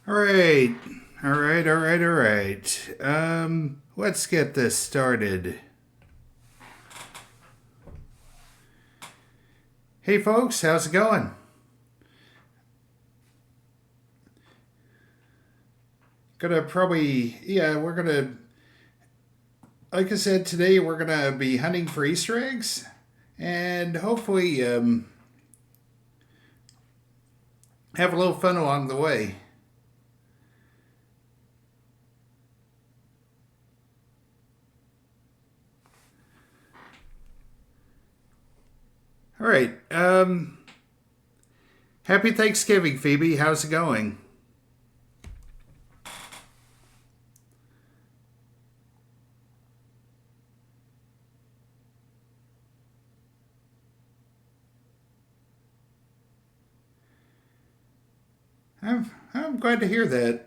All right. All right. Let's get this started. Hey folks, how's it going? We're gonna, like I said, today we're gonna be hunting for Easter eggs and hopefully have a little fun along the way. All right. Happy Thanksgiving, Phoebe. How's it going? I'm glad to hear that.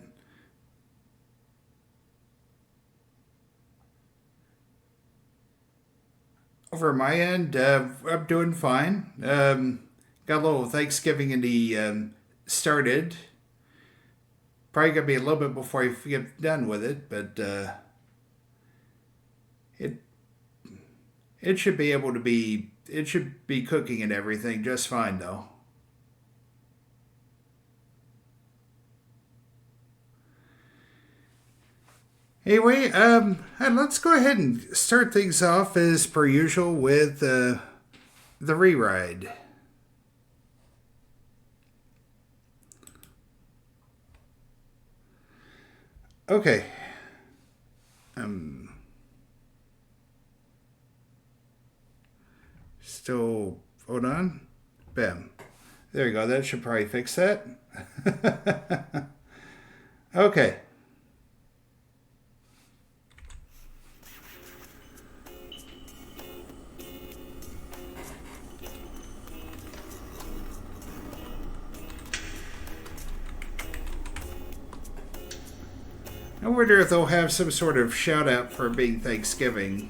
Over my end, I'm doing fine. Got a little Thanksgiving in the started. Probably gonna be a little bit before I get done with it, but it it should be able to be. It should be cooking and everything just fine though. Anyway, let's go ahead and start things off as per usual with the reride. Okay. Um, Still, hold on. Bam. There you go. That should probably fix that. Okay. I wonder if they'll have some sort of shout out for being Thanksgiving.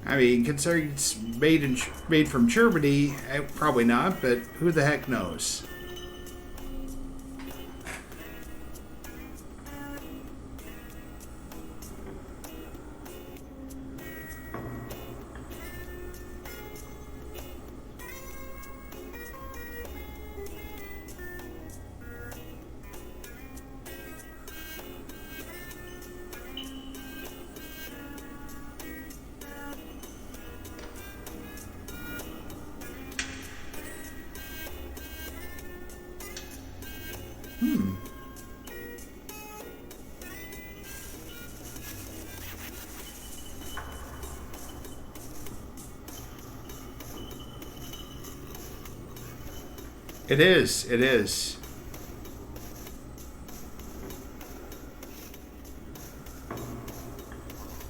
I mean, considering it's made from Germany, probably not, but who the heck knows? Hmm. It is. It is.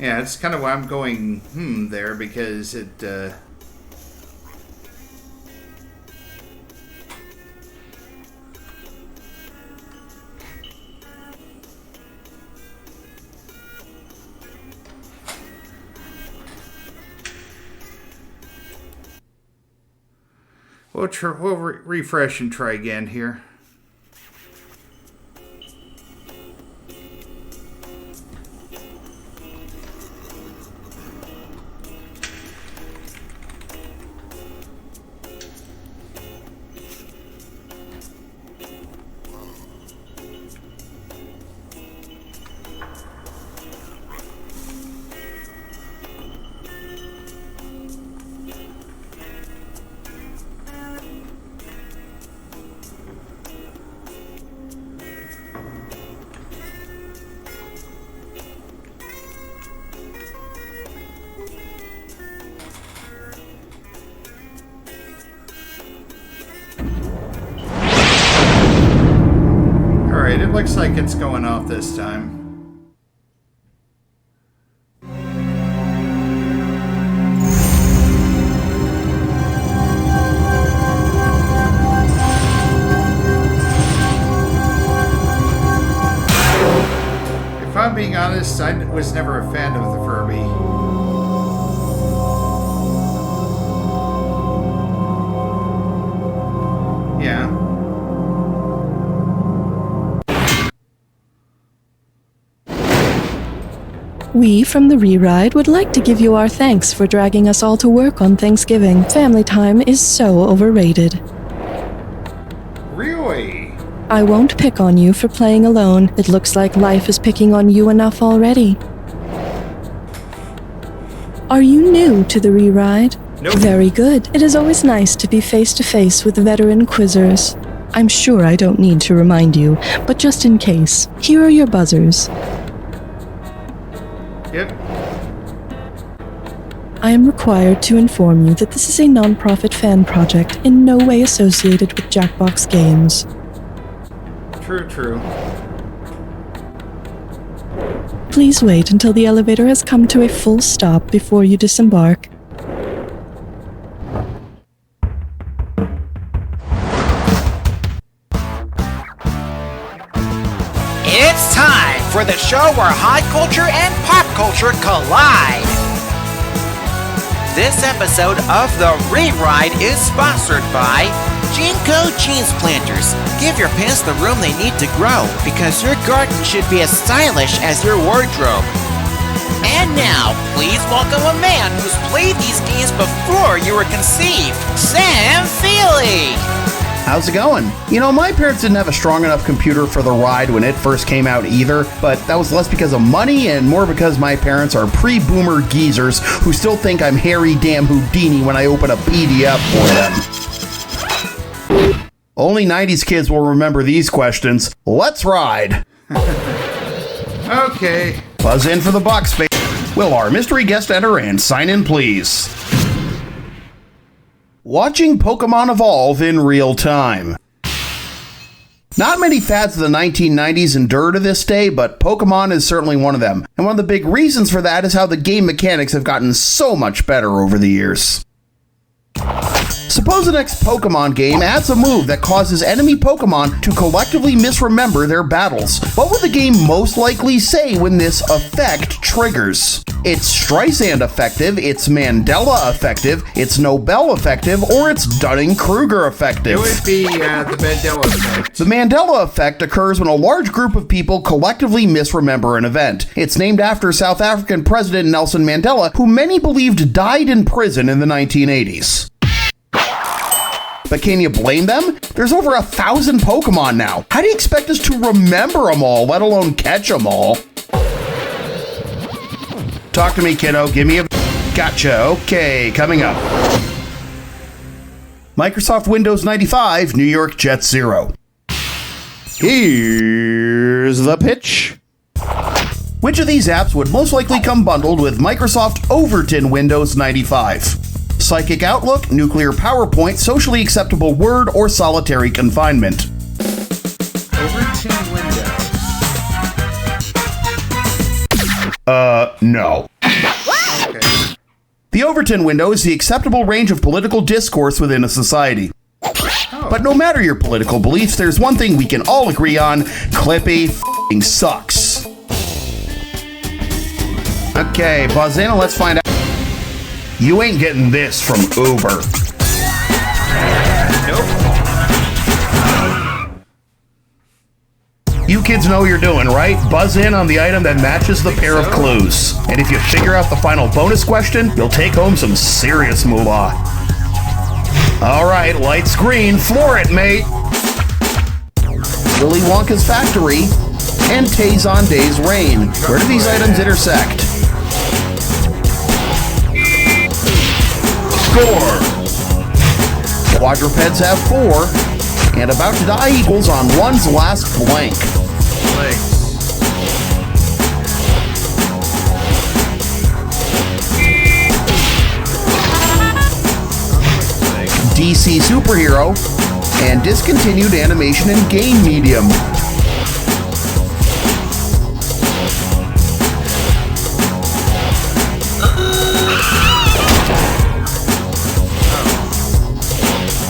Yeah, it's kind of why I'm going there because it. We'll refresh and try again here. Alright, it looks like it's going off this time. If I'm being honest, I was never a fan of the Furby. Yeah. We from the Reride would like to give you our thanks for dragging us all to work on Thanksgiving. Family time is so overrated. Really? I won't pick on you for playing alone. It looks like life is picking on you enough already. Are you new to the Reride? Nope. Very good. It is always nice to be face to face with veteran quizzers. I'm sure I don't need to remind you, but just in case, here are your buzzers. Yep. I am required to inform you that this is a non-profit fan project in no way associated with Jackbox Games. True. Please wait until the elevator has come to a full stop before you disembark. It's time for the show where hot culture and pop culture collide. This episode of The Reride is sponsored by Jinko Jeans Planters. Give your pants the room they need to grow, because your garden should be as stylish as your wardrobe. And now, please welcome a man who's played these games before you were conceived, Sam Feely. How's it going? You know, my parents didn't have a strong enough computer for the Ride when it first came out either, but that was less because of money and more because my parents are pre-boomer geezers who still think I'm Harry Damn Houdini when I open a PDF for them. Only 90s kids will remember these questions. Let's ride! Okay. Buzz in for the box space. Will our mystery guest enter and sign in, please? Watching Pokemon evolve in real time. Not many fads of the 1990s endure to this day, but Pokemon is certainly one of them. And one of the big reasons for that is how the game mechanics have gotten so much better over the years. Suppose the next Pokemon game adds a move that causes enemy Pokemon to collectively misremember their battles. What would the game most likely say when this effect triggers? It's Streisand effective, it's Mandela effective, it's Nobel effective, or it's Dunning-Kruger effective. It would be the Mandela effect. The Mandela effect occurs when a large group of people collectively misremember an event. It's named after South African President Nelson Mandela, who many believed died in prison in the 1980s. But can you blame them? There's over 1,000 Pokemon now. How do you expect us to remember them all, let alone catch them all? Talk to me, kiddo. Give me a... Gotcha. Okay, coming up. Microsoft Windows 95, New York Jet Zero. Here's the pitch. Which of these apps would most likely come bundled with Microsoft Overton Windows 95? Psychic Outlook, Nuclear PowerPoint, Socially Acceptable Word, or Solitary Confinement? Overton Windows. No. Okay. The Overton window is the acceptable range of political discourse within a society. Oh. But no matter your political beliefs, there's one thing we can all agree on: Clippy f***ing sucks. Okay, buzz in and let's find out. You ain't getting this from Uber. Nope. You kids know what you're doing, right? Buzz in on the item that matches the pair of clues. And if you figure out the final bonus question, you'll take home some serious moolah. All right, lights green, floor it, mate. Willy Wonka's factory and Tay-Zonde's reign. Where do these items intersect? Score! Quadrupeds have 4, and about to die equals on one's last blank. Legs. DC superhero and discontinued animation and game medium.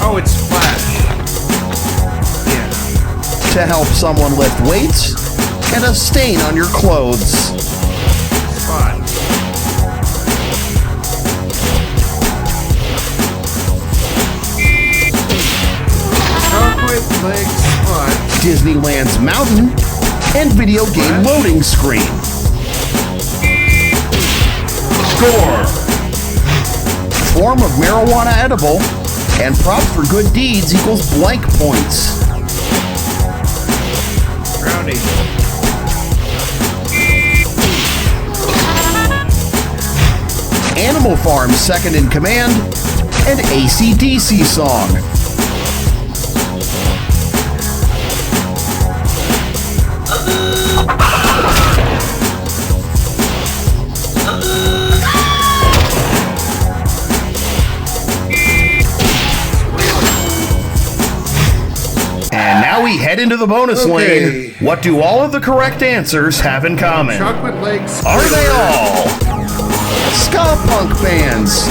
Oh, it's Flash. Yeah. To help someone lift weights, and a stain on your clothes. Spot. Chocolate leg spot. Disneyland's mountain, and video game loading screen. score. Form of marijuana edible and props for good deeds equals blank points. Brownie. Animal Farm second in command, and AC/DC song. And now we head into the bonus lane. What do all of the correct answers have in common? Chocolate legs. Are they all ska punk bands,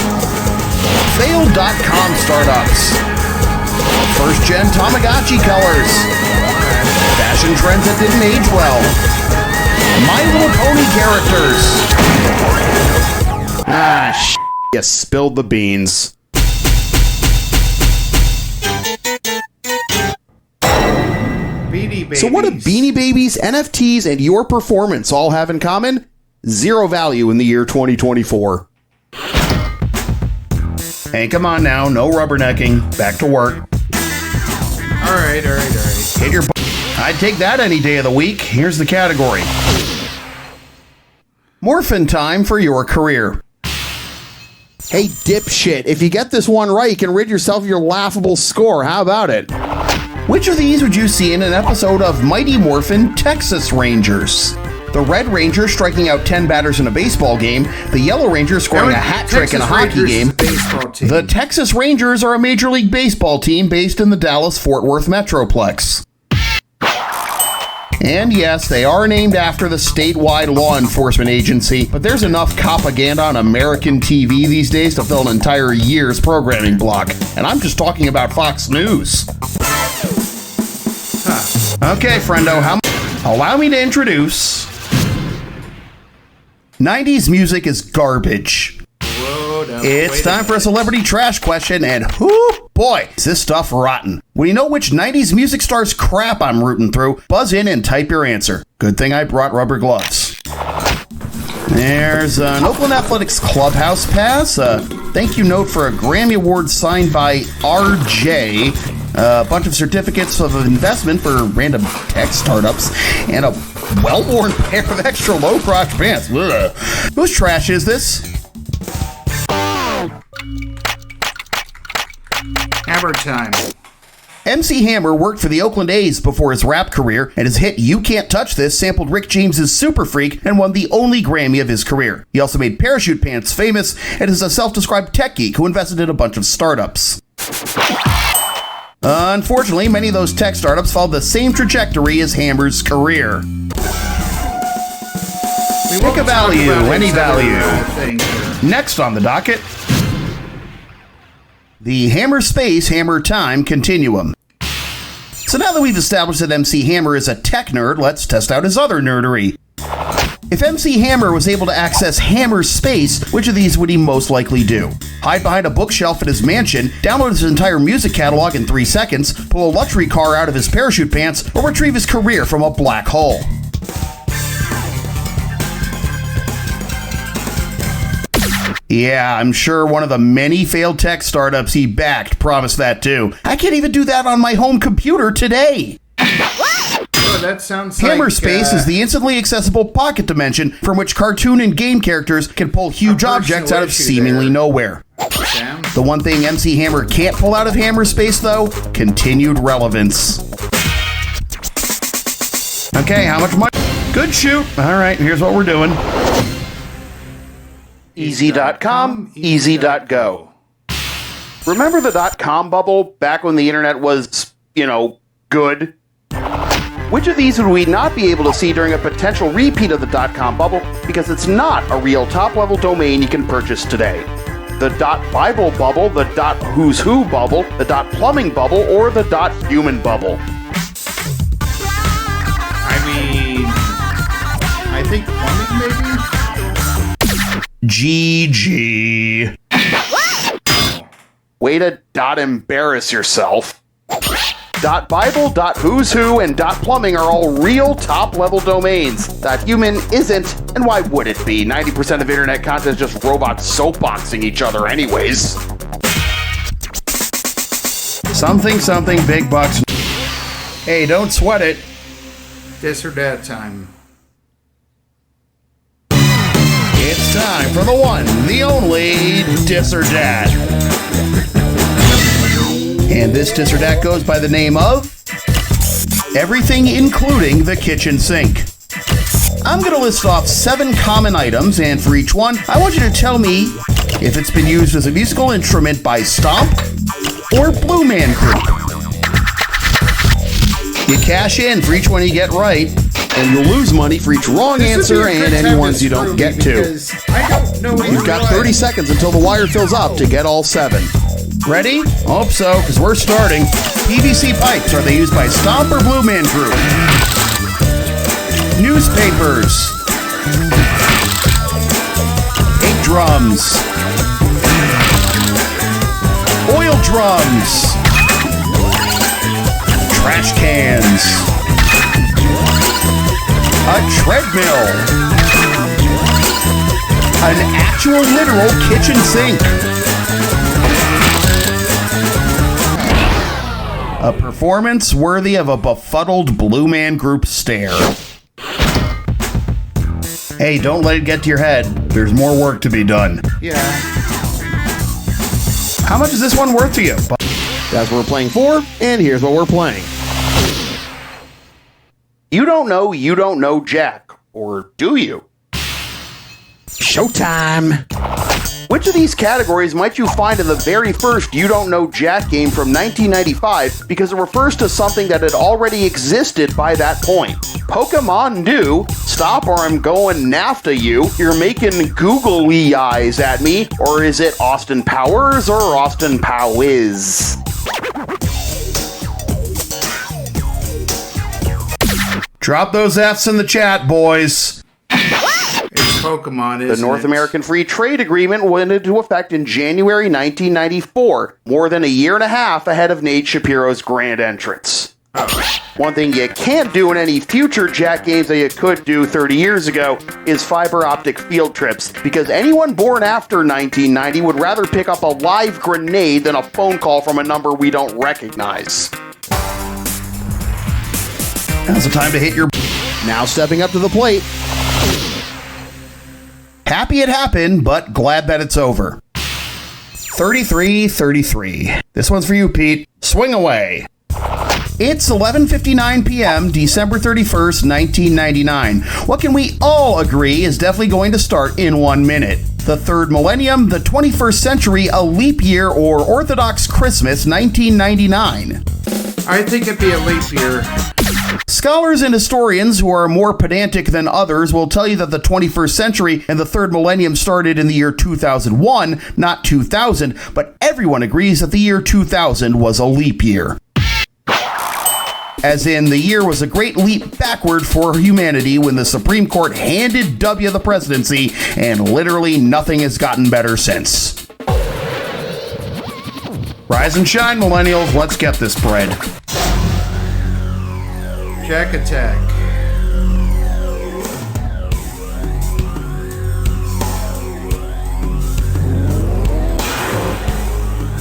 failed .com startups, first gen Tamagotchi colors, fashion trends that didn't age well, My Little Pony characters? You spilled the beans. Beanie Babies. So what do Beanie Babies, NFTs, and your performance all have in common? Zero value in the year 2024. Hey, come on now. No rubbernecking. Back to work. All right. Hit your I'd take that any day of the week. Here's the category. Morphin time for your career. Hey, dipshit. If you get this one right, you can rid yourself of your laughable score. How about it? Which of these would you see in an episode of Mighty Morphin Texas Rangers? The Red Ranger striking out 10 batters in a baseball game, the Yellow Ranger scoring a hat trick in a hockey game. The Texas Rangers are a Major League Baseball team based in the Dallas-Fort Worth Metroplex. And yes, they are named after the statewide law enforcement agency, but there's enough propaganda on American TV these days to fill an entire year's programming block. And I'm just talking about Fox News. Okay, friendo, allow me to introduce... 90s music is garbage. It's time for a celebrity trash question, and whoo, boy, is this stuff rotten. When you know which 90s music star's crap I'm rooting through, buzz in and type your answer. Good thing I brought rubber gloves. There's an Oakland Athletics clubhouse pass, a thank you note for a Grammy Award signed by RJ, a bunch of certificates of investment for random tech startups, and a well-worn pair of extra low-crotch pants. Ugh. Whose trash is this? Hammer time. MC Hammer worked for the Oakland A's before his rap career, and his hit You Can't Touch This sampled Rick James's Super Freak and won the only Grammy of his career. He also made parachute pants famous and is a self-described tech geek who invested in a bunch of startups. Unfortunately, many of those tech startups followed the same trajectory as Hammer's career. Pick a value, any value. Next on the docket, the Hammer Space, Hammer Time Continuum. So now that we've established that MC Hammer is a tech nerd, let's test out his other nerdery. If MC Hammer was able to access Hammer Space, which of these would he most likely do? Hide behind a bookshelf at his mansion, download his entire music catalog in 3 seconds, pull a luxury car out of his parachute pants, or retrieve his career from a black hole? Yeah, I'm sure one of the many failed tech startups he backed promised that too. I can't even do that on my home computer today. Oh, that sounds Hammer like, Space is the instantly accessible pocket dimension from which cartoon and game characters can pull huge objects out of seemingly nowhere. Sam? The one thing MC Hammer can't pull out of Hammer Space, though, continued relevance. Okay, how much money? Good shoot. All right, here's what we're doing. Easy.com, easy.go. Remember the .com bubble back when the internet was, good? Which of these would we not be able to see during a potential repeat of the .com bubble because it's not a real top-level domain you can purchase today? The .bible bubble, the .who's who bubble, the .plumbing bubble, or the .human bubble? I think plumbing, maybe? GG. Way to embarrass yourself. .bible, .who's who, and .plumbing are all real top-level domains. .human isn't, and why would it be? 90% of internet content is just robots soapboxing each other anyways. Something, big bucks. Hey, don't sweat it. This or that time. It's time for the one, the only Dis or Dat. And this Dis or Dat goes by the name of Everything Including the Kitchen Sink. I'm going to list off 7 common items, and for each one, I want you to tell me if it's been used as a musical instrument by Stomp or Blue Man Group. You cash in for each one you get right, and you'll lose money for each wrong answer and any ones you don't get to. I don't know. You've got 30 seconds until the wire fills up to get all 7. Ready? Hope so, because we're starting. PVC pipes, are they used by Stomp or Blue Man Group? Newspapers. 8 drums. Oil drums. Trash cans. A treadmill. An actual literal kitchen sink. A performance worthy of a befuddled Blue Man Group stare. Hey, don't let it get to your head. There's more work to be done. Yeah. How much is this one worth to you? That's what we're playing for, and here's what we're playing. You don't know Jack. Or do you? Showtime! Which of these categories might you find in the very first You Don't Know Jack game from 1995 because it refers to something that had already existed by that point? Pokemon do. Stop or I'm going NAFTA you. You're making googly eyes at me. Or is it Austin Powers or Austin Powiz? Drop those F's in the chat, boys. It's Pokemon, isn't The North it? American Free Trade Agreement went into effect in January 1994, more than a year and a half ahead of Nate Shapiro's grand entrance. One thing you can't do in any future Jack games that you could do 30 years ago is fiber optic field trips, because anyone born after 1990 would rather pick up a live grenade than a phone call from a number we don't recognize. Now's the time to hit your... Now stepping up to the plate. Happy it happened, but glad that it's over. 33-33. This one's for you, Pete. Swing away. It's 11:59 p.m., December 31st, 1999. What can we all agree is definitely going to start in 1 minute? The third millennium, the 21st century, a leap year, or Orthodox Christmas, 1999. I think it'd be a leap year. Scholars and historians who are more pedantic than others will tell you that the 21st century and the third millennium started in the year 2001, not 2000, but everyone agrees that the year 2000 was a leap year. As in, the year was a great leap backward for humanity when the Supreme Court handed W the presidency, and literally nothing has gotten better since. Rise and shine, millennials, let's get this bread. Jack Attack.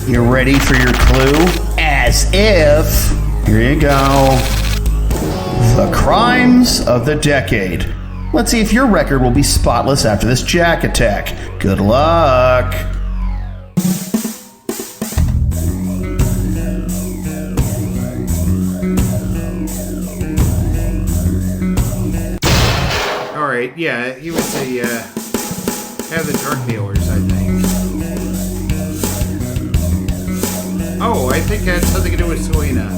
You ready for your clue? As if. Here you go. The crimes of the decade. Let's see if your record will be spotless after this Jack Attack. Good luck. Alright, yeah, he would say, have the drug dealers, I think. Oh, I think that had something to do with Selena.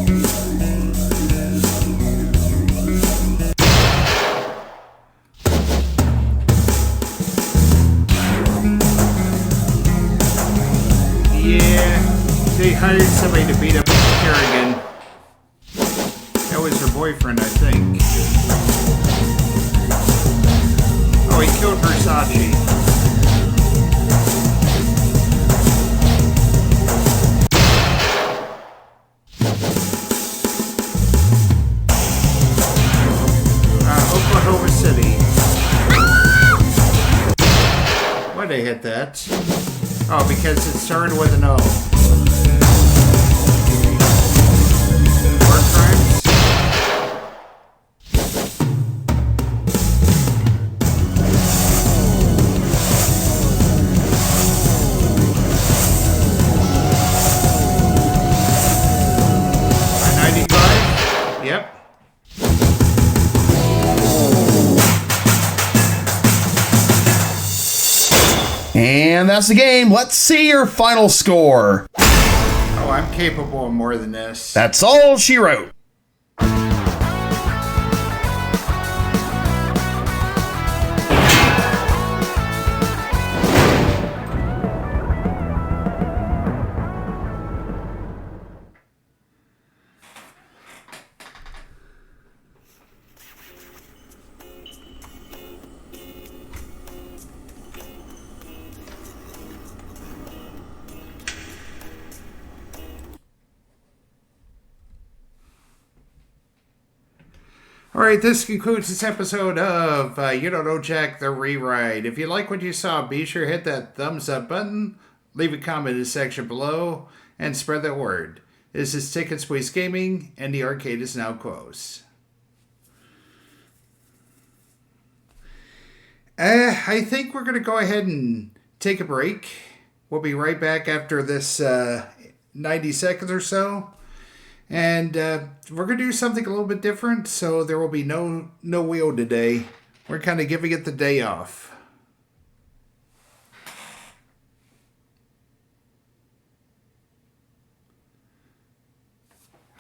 Yeah, they hired somebody to beat up Kerrigan. That was her boyfriend, I think. Oh, he killed Versace. I hit that? Oh, because it started with an O. War crimes? I-95? Yep. And that's the game. Let's see your final score. Oh, I'm capable of more than this. That's all she wrote. All right, this concludes this episode of You Don't Know Jack the Rewrite. If you like what you saw, be sure to hit that thumbs up button, leave a comment in the section below, and spread that word. This is Tickets Please Gaming, and the arcade is now closed. I think we're going to go ahead and take a break. We'll be right back after this 90 seconds or so. And we're going to do something a little bit different, so there will be no wheel today. We're kind of giving it the day off.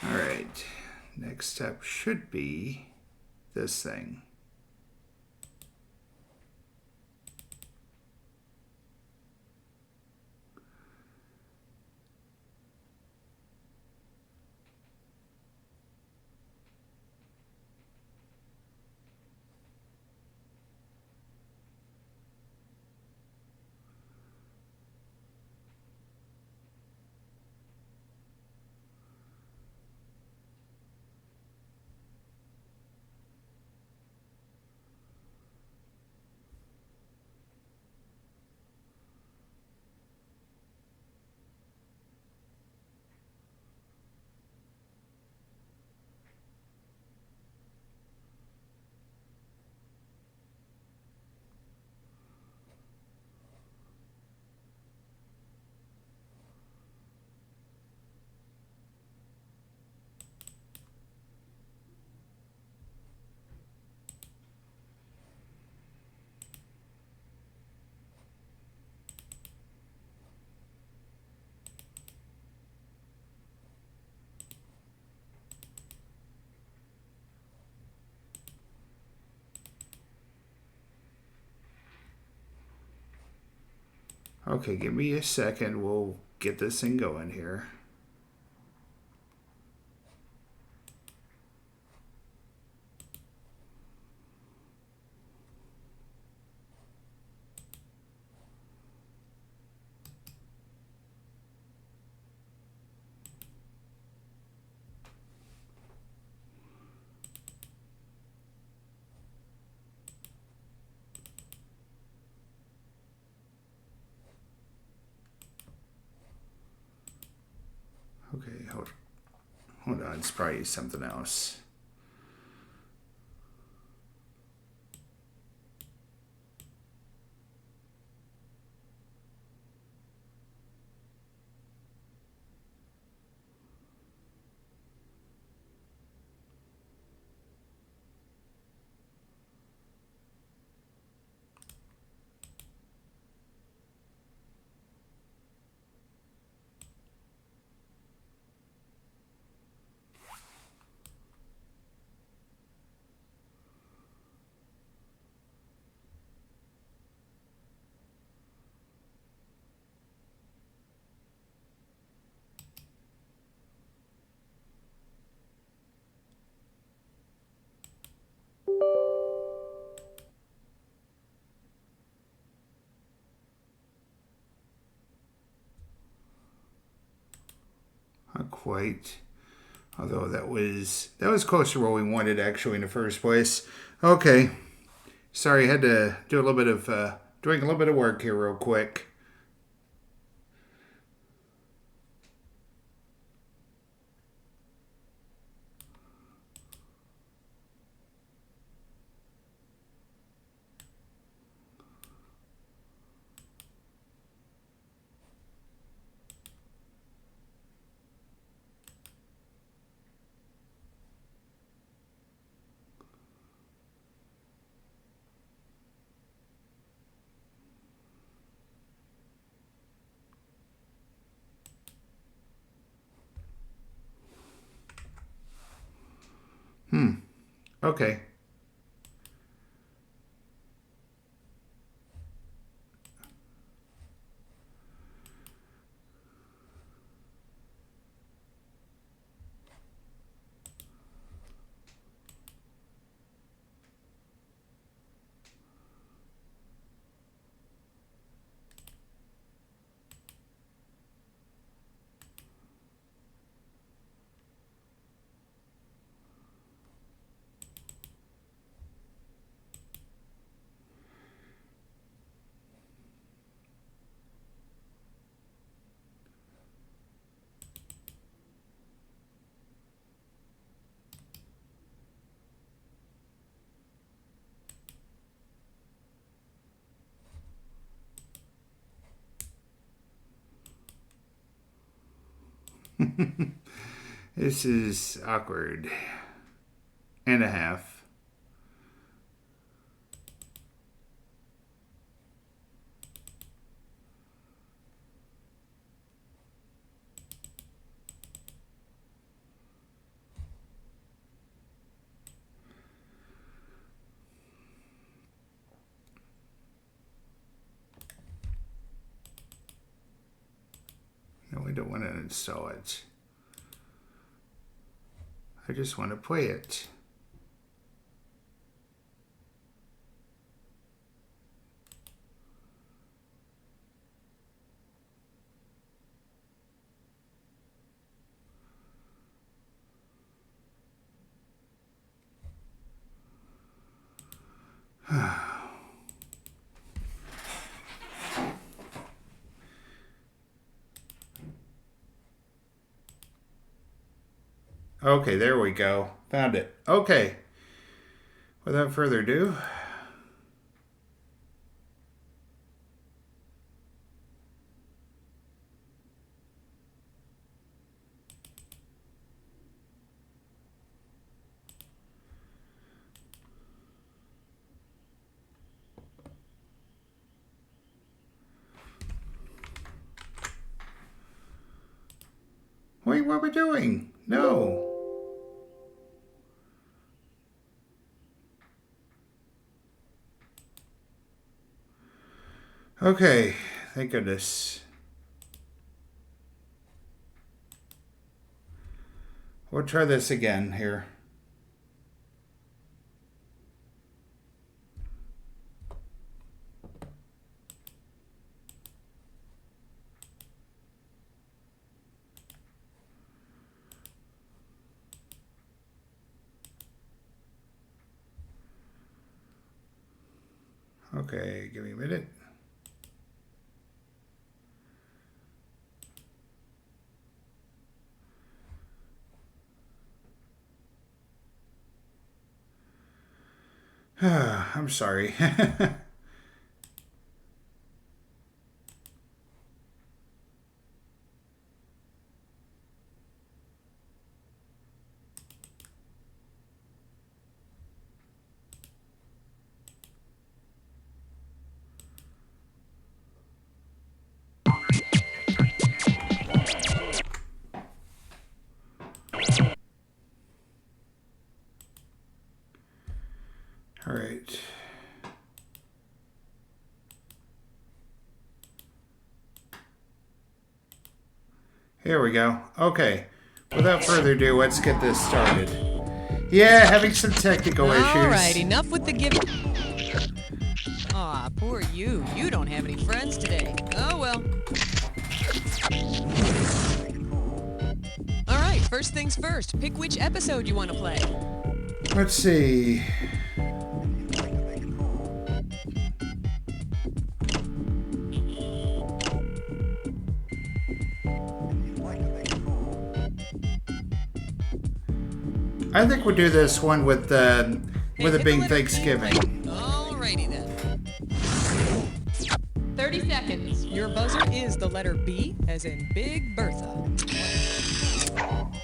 All right, next step should be this thing. Okay, give me a second. We'll get this thing going here. Okay, hold on. It's probably something else. Not quite. Although that was closer to where we wanted actually in the first place. Okay. Sorry, I had to do a little bit of doing a little bit of work here real quick. Okay. This is awkward. And a half. No, we don't want to install it. I just want to play it. Okay, there we go. Found it. Okay. Without further ado. Wait, what are we doing? No. Okay, thank goodness. We'll try this again here. Okay, give me a minute. I'm sorry. All right. Here we go. Okay. Without further ado, let's get this started. Yeah, having some technical issues. All right, enough with the giving. Aw, poor you. You don't have any friends today. Oh, well. All right, first things first. Pick which episode you want to play. Let's see. I think we'll do this one with it Hit being the letter B, Thanksgiving. Alrighty then. 30 seconds. Your buzzer is the letter B, as in Big Bertha.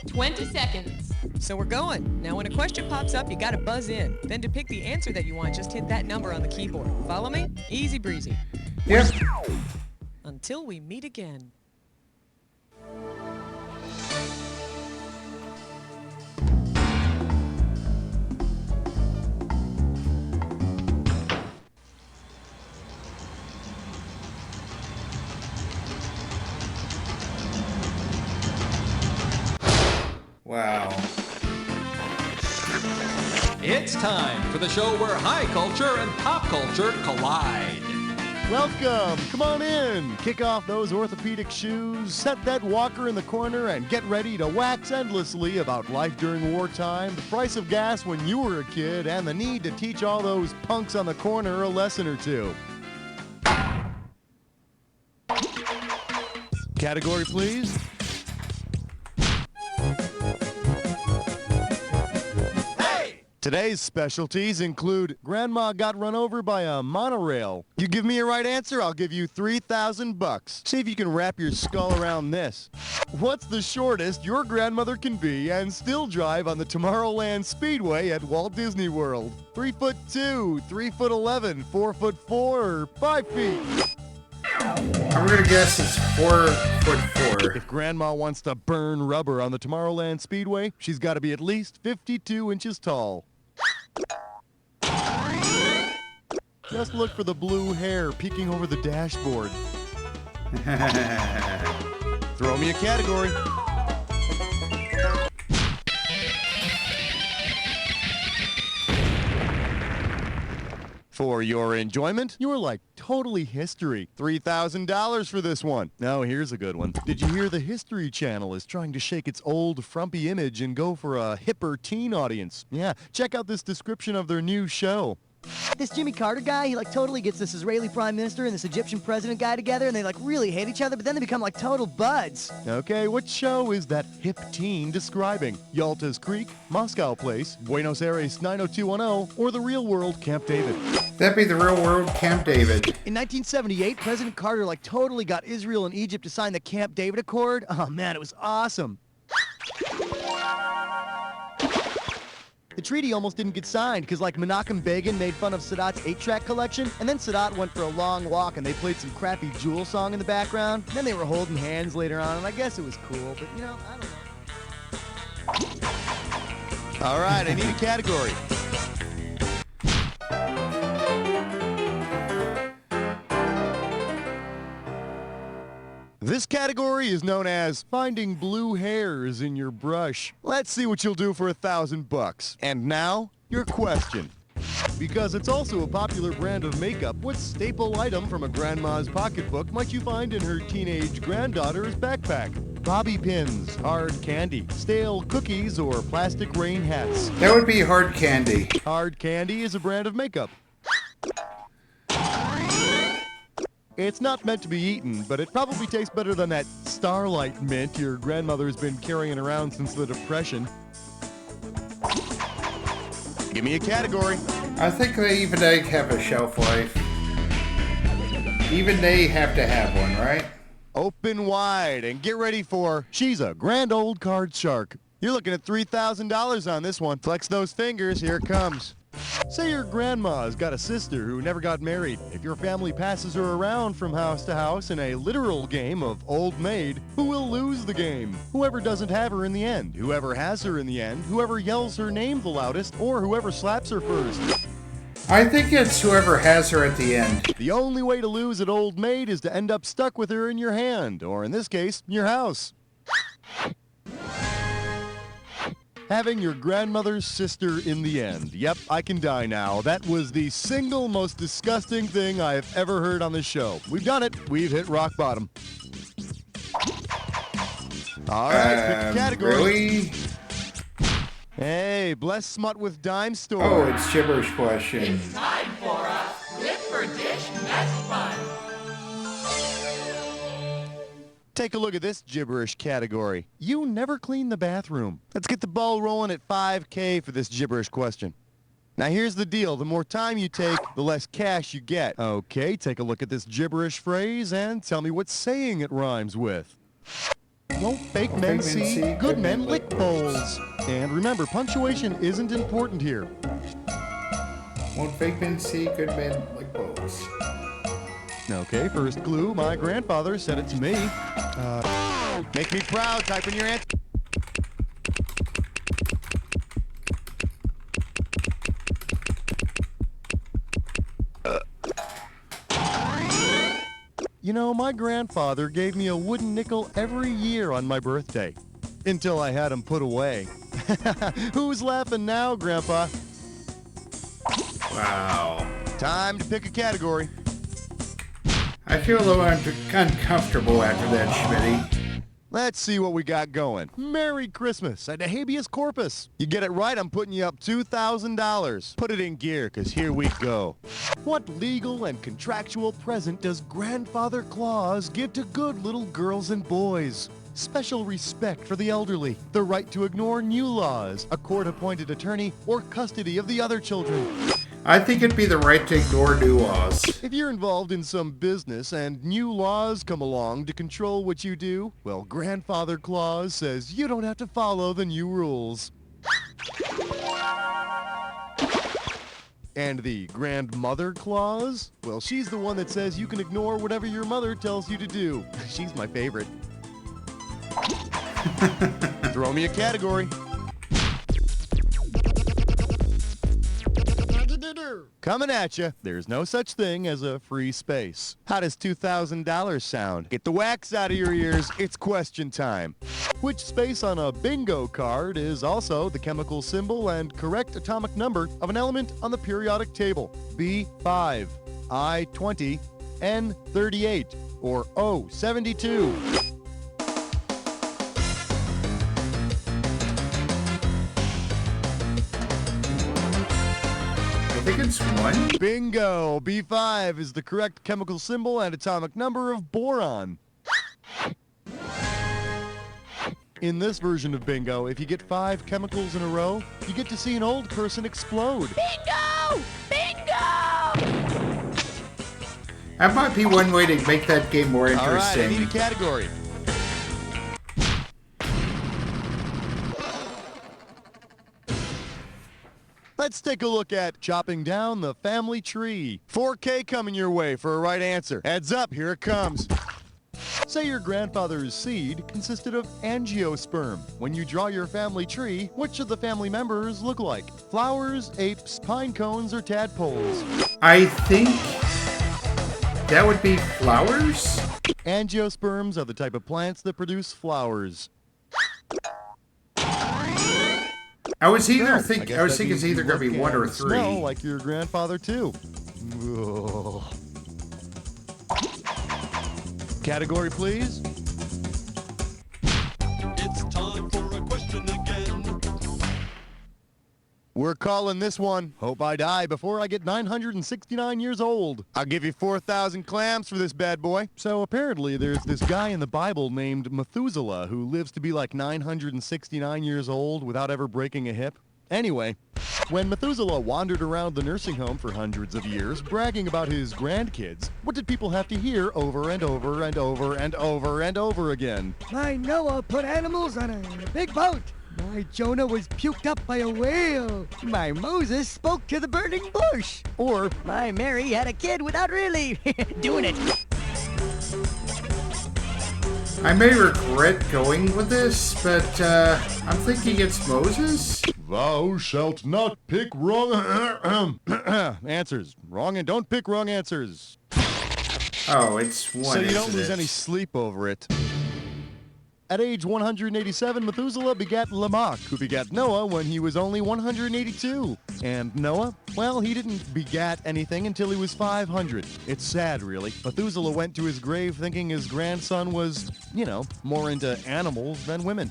20 seconds. So we're going. Now when a question pops up, you gotta buzz in. Then to pick the answer that you want, just hit that number on the keyboard. Follow me? Easy breezy. Yep. Until we meet again. Wow. It's time for the show where high culture and pop culture collide. Welcome! Come on in! Kick off those orthopedic shoes, set that walker in the corner, and get ready to wax endlessly about life during wartime, the price of gas when you were a kid, and the need to teach all those punks on the corner a lesson or two. Category, please. Today's specialties include Grandma got run over by a monorail. You give me a right answer, I'll give you $3,000. See if you can wrap your skull around this. What's the shortest your grandmother can be and still drive on the Tomorrowland Speedway at Walt Disney World? 3'2", 3'11", 4'4", or 5 feet? I'm gonna guess it's 4'4". If Grandma wants to burn rubber on the Tomorrowland Speedway, she's got to be at least 52 inches tall. Just look for the blue hair peeking over the dashboard. Throw me a category. For your enjoyment, you're like totally history. $3,000 for this one. Now here's a good one. Did you hear the History Channel is trying to shake its old frumpy image and go for a hipper teen audience? Yeah, check out this description of their new show. This Jimmy Carter guy, he totally gets this Israeli prime minister and this Egyptian president guy together, and they really hate each other, but then they become total buds. Okay, what show is that hip teen describing? Yalta's Creek, Moscow Place, Buenos Aires 90210, or the real world Camp David? That'd be the real world Camp David. In 1978, President Carter totally got Israel and Egypt to sign the Camp David Accord. Oh man, it was awesome. The treaty almost didn't get signed because Menachem Begin made fun of Sadat's 8-track collection, and then Sadat went for a long walk and they played some crappy Jewel song in the background. Then they were holding hands later on, and I guess it was cool, but I don't know. All right, I need a category. This category is known as finding blue hairs in your brush. Let's see what you'll do for $1,000. And now, your question. Because it's also a popular brand of makeup, what staple item from a grandma's pocketbook might you find in her teenage granddaughter's backpack? Bobby pins, hard candy, stale cookies, or plastic rain hats? That would be hard candy. Hard candy is a brand of makeup. It's not meant to be eaten, but it probably tastes better than that Starlight mint your grandmother's been carrying around since the Depression. Give me a category. I think even they have a shelf life. Even they have to have one, right? Open wide and get ready for She's a Grand Old Card Shark. You're looking at $3,000 on this one. Flex those fingers, here it comes. Say your grandma's got a sister who never got married. If your family passes her around from house to house in a literal game of Old Maid, who will lose the game? Whoever doesn't have her in the end, whoever has her in the end, whoever yells her name the loudest, or whoever slaps her first. I think it's whoever has her at the end. The only way to lose at Old Maid is to end up stuck with her in your hand, or in this case, your house. Having your grandmother's sister in the end. Yep, I can die now. That was the single most disgusting thing I have ever heard on this show. We've done it. We've hit rock bottom. All right, pick a category. Really? Hey, bless smut with dime store. Oh, it's gibberish question. It's time for a Flip for Dish Mess Fun. Take a look at this gibberish category. You never clean the bathroom. Let's get the ball rolling at 5K for this gibberish question. Now here's the deal. The more time you take, the less cash you get. Okay, take a look at this gibberish phrase and tell me what saying it rhymes with. Won't fake men see good men lick bowls. And remember, punctuation isn't important here. Won't fake men see good men like bows? Okay, first clue. My grandfather said it to me. Make me proud. Type in your answer. You know, my grandfather gave me a wooden nickel every year on my birthday. Until I had him put away. Who's laughing now, Grandpa? Wow. Time to pick a category. I feel a little uncomfortable after that, Schmitty. Let's see what we got going. Merry Christmas and a habeas corpus. You get it right, I'm putting you up $2,000. Put it in gear, because here we go. What legal and contractual present does Grandfather Claus give to good little girls and boys? Special respect for the elderly, the right to ignore new laws, a court-appointed attorney, or custody of the other children. I think it'd be the right to ignore new laws. If you're involved in some business and new laws come along to control what you do, well, Grandfather Claus says you don't have to follow the new rules. And the Grandmother Claus? Well, she's the one that says you can ignore whatever your mother tells you to do. She's my favorite. Throw me a category. Coming at you, there's no such thing as a free space. How does $2,000 sound? Get the wax out of your ears, it's question time. Which space on a bingo card is also the chemical symbol and correct atomic number of an element on the periodic table? B5, I20, N38, or O72? I think it's one. Bingo! B5 is the correct chemical symbol and atomic number of boron. In this version of bingo, if you get 5 chemicals in a row, you get to see an old person explode. Bingo! Bingo! That might be one way to make that game more All right, I interesting. need a category. Let's take a look at chopping down the family tree. 4K coming your way for a right answer. Heads up, here it comes. Say your grandfather's seed consisted of angiosperm. When you draw your family tree, which should the family members look like? Flowers, apes, pine cones, or tadpoles? I think that would be flowers? Angiosperms are the type of plants that produce flowers. I was Well, I thinking guess that it's means either you going to be look one or and 3. smell like your grandfather too. Ugh. Category, please. It's time for a question again. We're calling this one, Hope I Die Before I Get 969 Years Old. I'll give you 4,000 clams for this bad boy. So apparently there's this guy in the Bible named Methuselah who lives to be like 969 years old without ever breaking a hip. Anyway, when Methuselah wandered around the nursing home for hundreds of years bragging about his grandkids, what did people have to hear over and over and over and over and over again? My Noah put animals on a big boat. My Jonah was puked up by a whale. My Moses spoke to the burning bush. Or, My Mary had a kid without really doing it. I may regret going with this, but I'm thinking it's Moses. thou shalt not pick wrong answers. Wrong and don't pick wrong answers. Oh, it's one. So you don't isn't lose it? any sleep over it. At age 187, Methuselah begat Lamech, who begat Noah when he was only 182. And Noah, well, he didn't begat anything until he was 500. It's sad, really. Methuselah went to his grave thinking his grandson was, more into animals than women.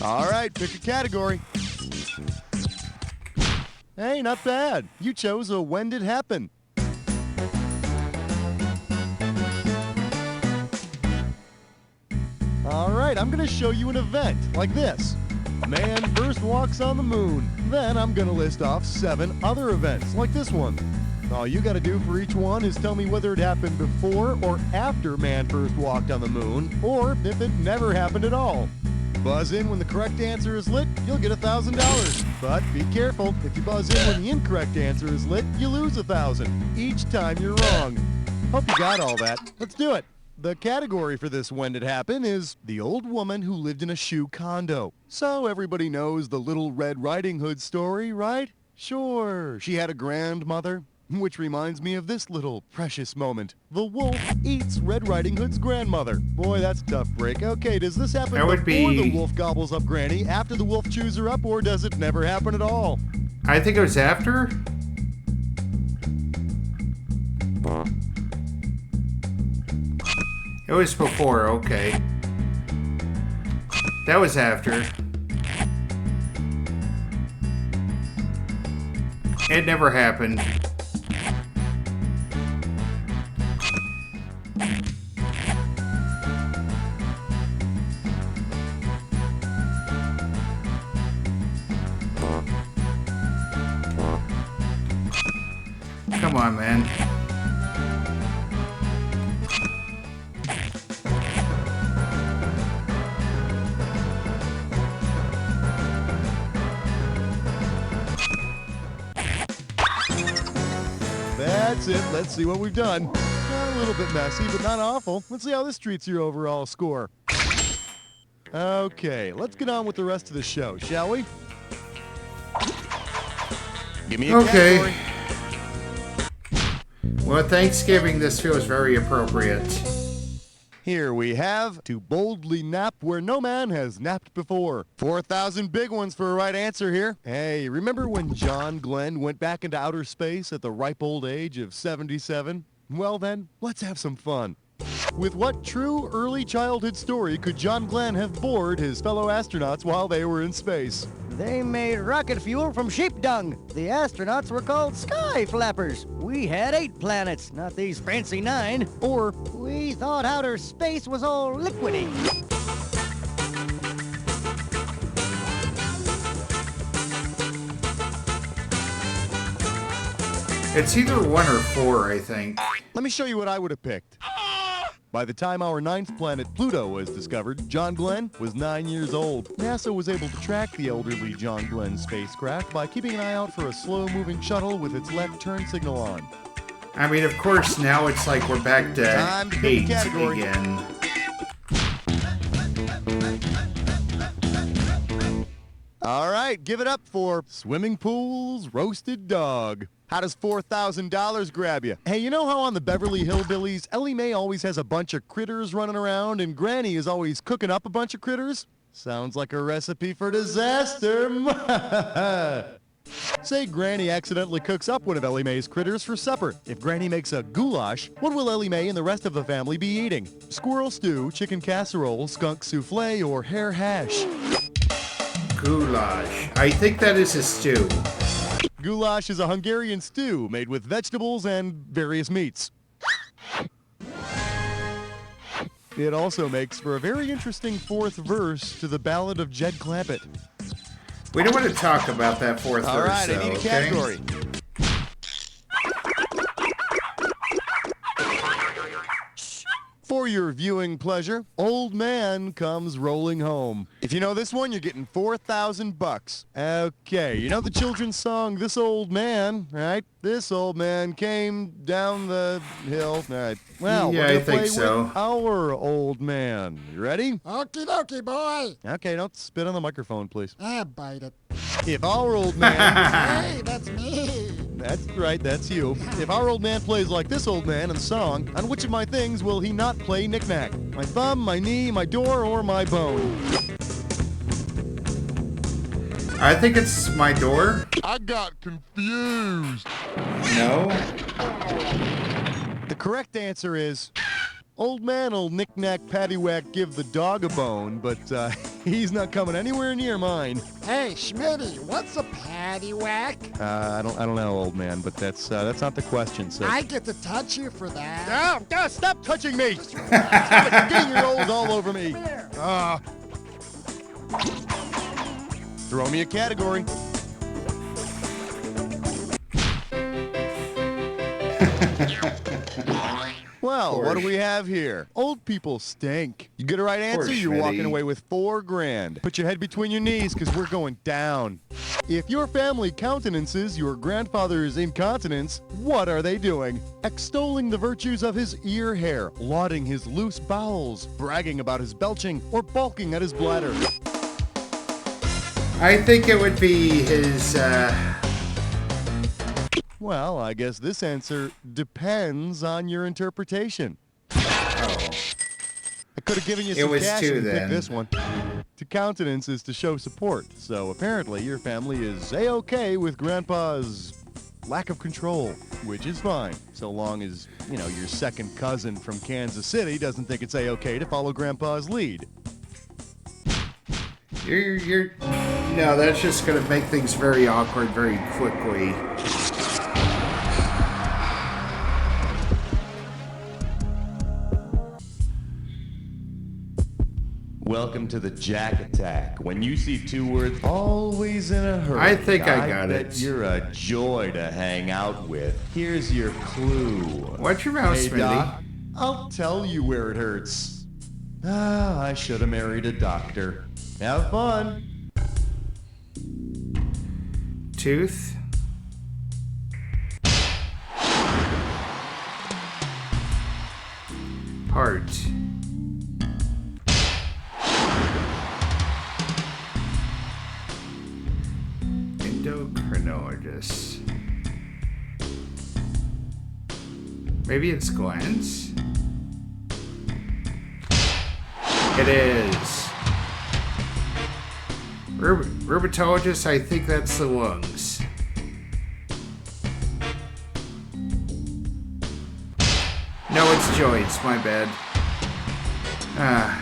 All right, pick a category. Hey, not bad. You chose a when did happen. right, I'm gonna show you an event like this. Man first walks on the moon. Then I'm gonna list off 7 other events like this one. All you gotta do for each one is tell me whether it happened before or after man first walked on the moon, or if it never happened at all. Buzz in when the correct answer is lit, you'll get $1,000. But be careful, if you buzz in when the incorrect answer is lit, you lose $1,000 each time you're wrong. Hope you got all that. Let's do it. The category for this when did happen is the old woman who lived in a shoe condo. So everybody knows the Little Red Riding Hood story, right? Sure, she had a grandmother. Which reminds me of this little precious moment. The wolf eats Red Riding Hood's grandmother. Boy, that's a tough break. Okay, does this happen before the wolf gobbles up Granny, after the wolf chews her up, or does it never happen at all? I think it was after. It was before, okay. That was after. It never happened. Come on, man. That's it. Let's see what we've done. A little bit messy, but not awful. Let's see how this treats your overall score. Okay, let's get on with the rest of the show, shall we? Give me a category. Well, Thanksgiving, this feels very appropriate. Here we have to boldly nap where no man has napped before. 4,000 big ones for a right answer here. Hey, remember when John Glenn went back into outer space at the ripe old age of 77? Well then, let's have some fun. With what true early childhood story could John Glenn have bored his fellow astronauts while they were in space? They made rocket fuel from sheep dung. The astronauts were called sky flappers. We had 8 planets, not these fancy 9. Or we thought outer space was all liquidy. It's either 1 or 4, I think. Let me show you what I would have picked. By the time our 9th planet, Pluto, was discovered, John Glenn was 9 years old. NASA was able to track the elderly John Glenn spacecraft by keeping an eye out for a slow-moving shuttle with its left turn signal on. I mean, of course, now it's like we're back to Time to pick 8 a category. again. All right, give it up for swimming pools, roasted dog. How does $4,000 grab you? Hey, you know how on the Beverly Hillbillies, Ellie Mae always has a bunch of critters running around and Granny is always cooking up a bunch of critters? Sounds like a recipe for disaster. Say Granny accidentally cooks up one of Ellie Mae's critters for supper. If Granny makes a goulash, what will Ellie Mae and the rest of the family be eating? Squirrel stew, chicken casserole, skunk souffle, or hare hash? Goulash. I think that is a stew. Goulash is a Hungarian stew made with vegetables and various meats. It also makes for a very interesting 4th verse to the Ballad of Jed Clampett. We don't want to talk about that 4th verse, All right, though, I need a okay? category. For your viewing pleasure, Old Man Comes Rolling Home. If you know this one, you're getting $4,000. Okay, you know the children's song, This Old Man, right? This old man came down the hill. All right. Well, Yeah, we're I gonna think play so. with our old man. You ready? Okie dokie, boy. Okay, don't spit on the microphone, please. Bite it. If our old man... Hey, that's me. That's right, that's you. If our old man plays like this old man in the song, on which of my things will he not play knick-knack? My thumb, my knee, my door, or my bone? I think it's my door. I got confused. No. The correct answer is Old man'll knick-knack, paddywhack, give the dog a bone, but he's not coming anywhere near mine. Hey, Schmitty, what's a paddywhack? I don't know, old man, but that's not the question, so... I get to touch you for that. Stop touching me! Stop it, you're getting your old all over me. Throw me a category. Well, what do we have here? Old people stink. You get a right answer, you're walking away with $4,000. Put your head between your knees, because we're going down. If your family countenances your grandfather's incontinence, what are they doing? Extolling the virtues of his ear hair, lauding his loose bowels, bragging about his belching, or balking at his bladder. I think it would be his, Well, I guess this answer depends on your interpretation. oh. I could have given you It some was cash two if you picked then. this one. To countenance is to show support, so apparently your family is A-okay with Grandpa's lack of control, which is fine, so long as, you know, your second cousin from Kansas City doesn't think it's A-okay to follow Grandpa's lead. You're... No, that's just going to make things very awkward very quickly. Welcome to the Jack Attack. When you see two words, always in a hurry. I think I got bet it. You're a joy to hang out with. Here's your clue. Watch your mouth, Hey, Smitty. Doc, I'll tell you where it hurts. I should have married a doctor. Have fun. Tooth. Heart. Endocrinologist. Maybe it's glands? It is. Rheumatologist, I think that's the lungs. No, it's joints, my bad.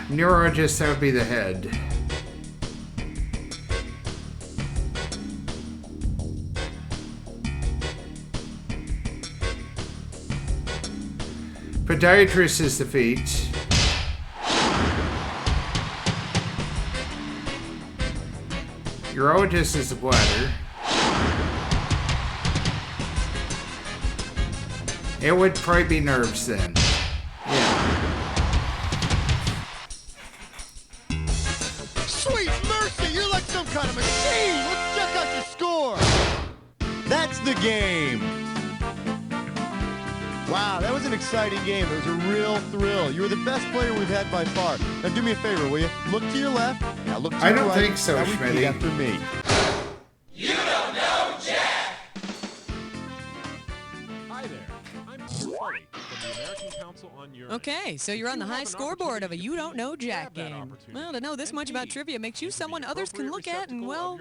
Neurologist, that would be the head. Podiatrist is the feet. Urologist is the bladder. It would probably be nerves then. Yeah. Sweet mercy, you're like some kind of machine. Let's check out your score. That's the game. Wow, that was an exciting game. It was a real thrill. You were the best player we've had by far. Now do me a favor, will you? Look to your left. Now look to I your don't right. think so, Now repeat Schmitty. after me. Hi there. I'm Sully from the American Council on Urine. Okay, so you're on the high scoreboard of a You Don't Know Jack game. Well, to know this much about trivia makes you someone others can look at and, well,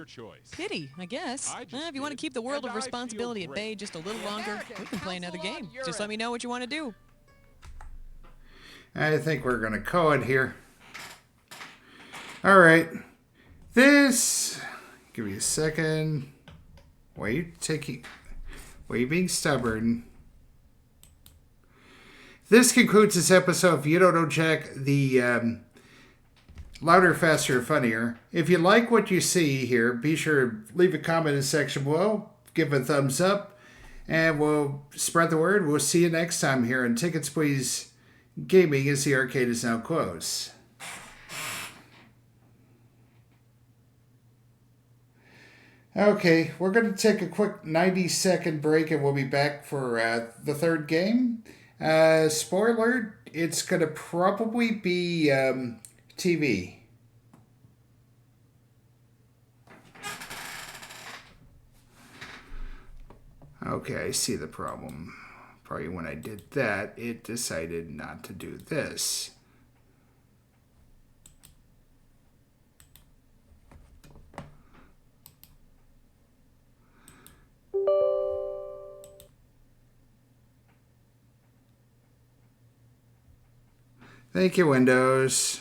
pity, I guess. If you want to keep the world of responsibility at bay just a little longer, we can play another game. Just let me know what you want to do. I think we're going to call it here. All right. This... Give me a second. Why are you being stubborn? This concludes this episode of You Don't Know Jack, the louder, faster, funnier. If you like what you see here, be sure to leave a comment in the section below, give a thumbs up, and we'll spread the word. We'll see you next time here on Tickets Please Gaming, as the arcade is now closed. Okay, we're going to take a quick 90-second break and we'll be back for the third game. Spoiler, it's going to probably be TV. Okay, I see the problem. Probably when I did that, it decided not to do this. Thank you, Windows.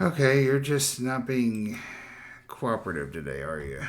Okay, you're just not being cooperative today, are you?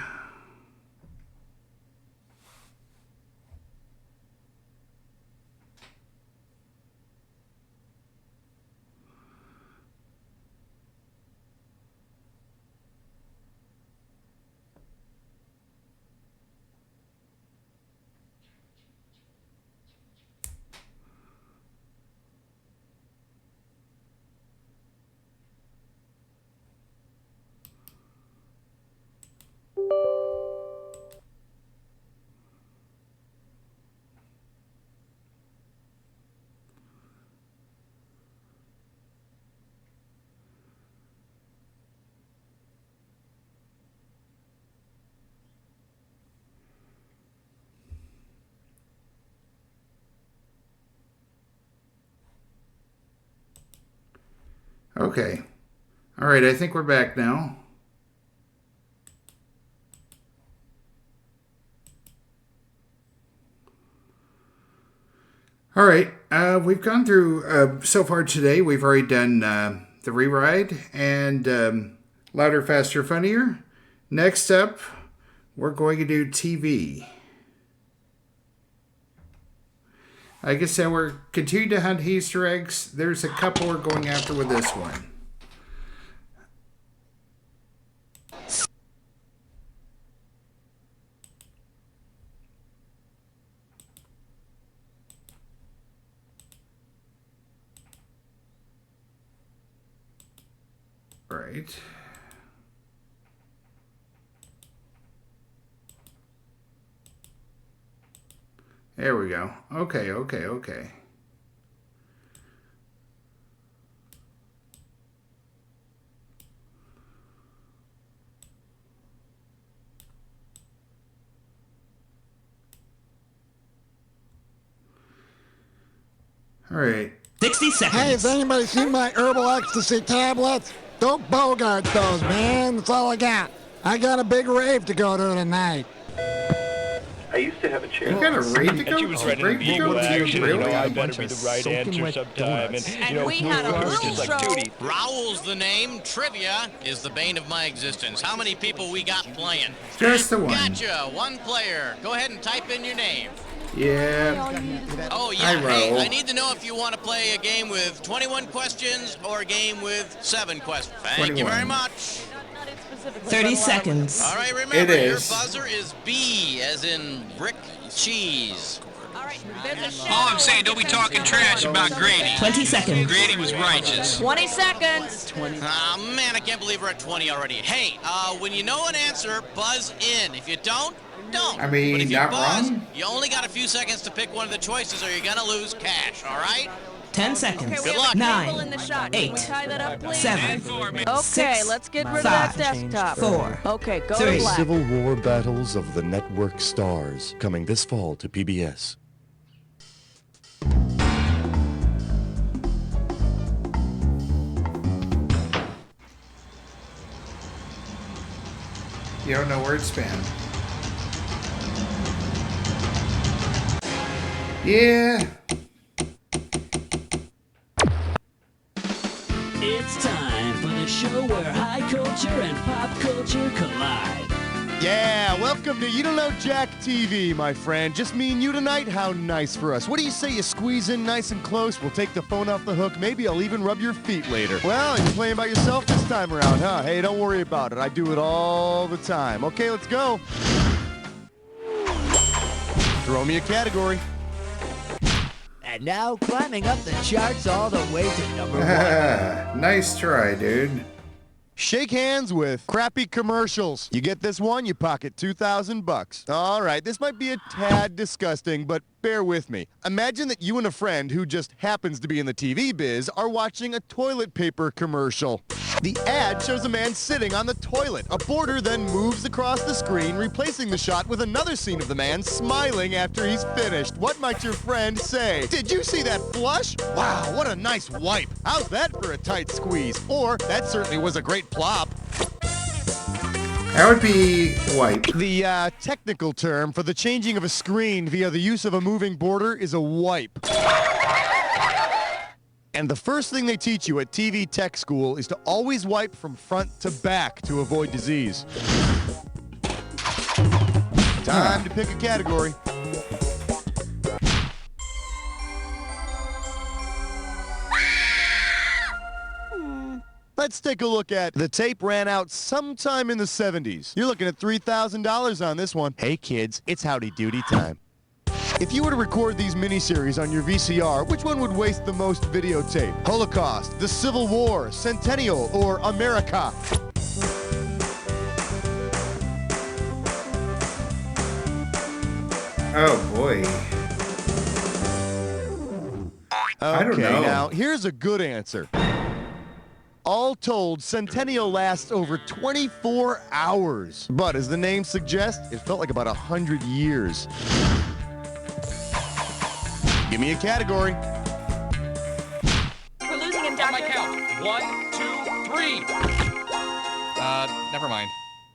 Okay. All right, I think we're back now. All right, we've gone through, so far today, we've already done the reride and Louder, Faster, Funnier. Next up, we're going to do TV. Like I said, we're continuing to hunt Easter eggs. There's a couple we're going after with this one. Right. There we go. Okay. All right. 60 seconds. Hey, has anybody seen my herbal ecstasy tablets? Don't bogart those, man. That's all I got. I got a big rave to go to tonight. I used to have a chair. You got a rave to go? And she was ready to be I better be the right answer sometime. And we had a little show. Raoul's the name. Trivia is the bane of my existence. How many people we got playing? Just the one. Gotcha. One player. Go ahead and type in your name. Yeah. Oh, yeah. Hey, I need to know if you want to play a game with 21 questions or a game with 7 questions. Thank you very much. 30 seconds. All right, remember, It your is. buzzer is B, as in brick cheese. All I'm saying, don't be talking trash about Grady. 20 seconds. Grady was righteous. 20 seconds. Man, I can't believe we're at 20 already. Hey, when you know an answer, buzz in. If you don't, don't. I mean, but if you not buzz, wrong. you only got a few seconds to pick one of the choices or you're going to lose cash, all right? 10 seconds. Good luck. 9, 8, 7, Okay, let's get rid of that desktop. 4. Okay, go 3. to black. Civil War Battles of the Network Stars, coming this fall to PBS. You don't know word span. Yeah. It's time for the show where high culture and pop culture collide. Yeah, welcome to You Don't Know Jack TV, my friend. Just me and you tonight? How nice for us. What do you say you squeeze in nice and close? We'll take the phone off the hook. Maybe I'll even rub your feet later. Well, you're playing by yourself this time around, huh? Hey, don't worry about it. I do it all the time. Okay, let's go. Throw me a category. And now climbing up the charts all the way to number 1. Nice try, dude. Shake hands with crappy commercials. You get this one, you pocket $2,000. All right, this might be a tad disgusting, but bear with me. Imagine that you and a friend who just happens to be in the TV biz are watching a toilet paper commercial. The ad shows a man sitting on the toilet. A border then moves across the screen, replacing the shot with another scene of the man smiling after he's finished. What might your friend say? Did you see that flush? Wow, what a nice wipe. How's that for a tight squeeze? Or, that certainly was a great plop. That would be wipe. The technical term for the changing of a screen via the use of a moving border is a wipe. And the first thing they teach you at TV Tech School is to always wipe from front to back to avoid disease. Time to pick a category. Let's take a look at the tape ran out sometime in the 70s. You're looking at $3,000 on this one. Hey kids, it's howdy doody time. If you were to record these miniseries on your VCR, which one would waste the most videotape? Holocaust, the Civil War, Centennial, or America? Oh boy. I don't know. Now here's a good answer. All told, Centennial lasts over 24 hours. But as the name suggests, it felt like about 100 years. Give me a category. We're losing him, Doctor. On my count. 1, 2, 3. Never mind.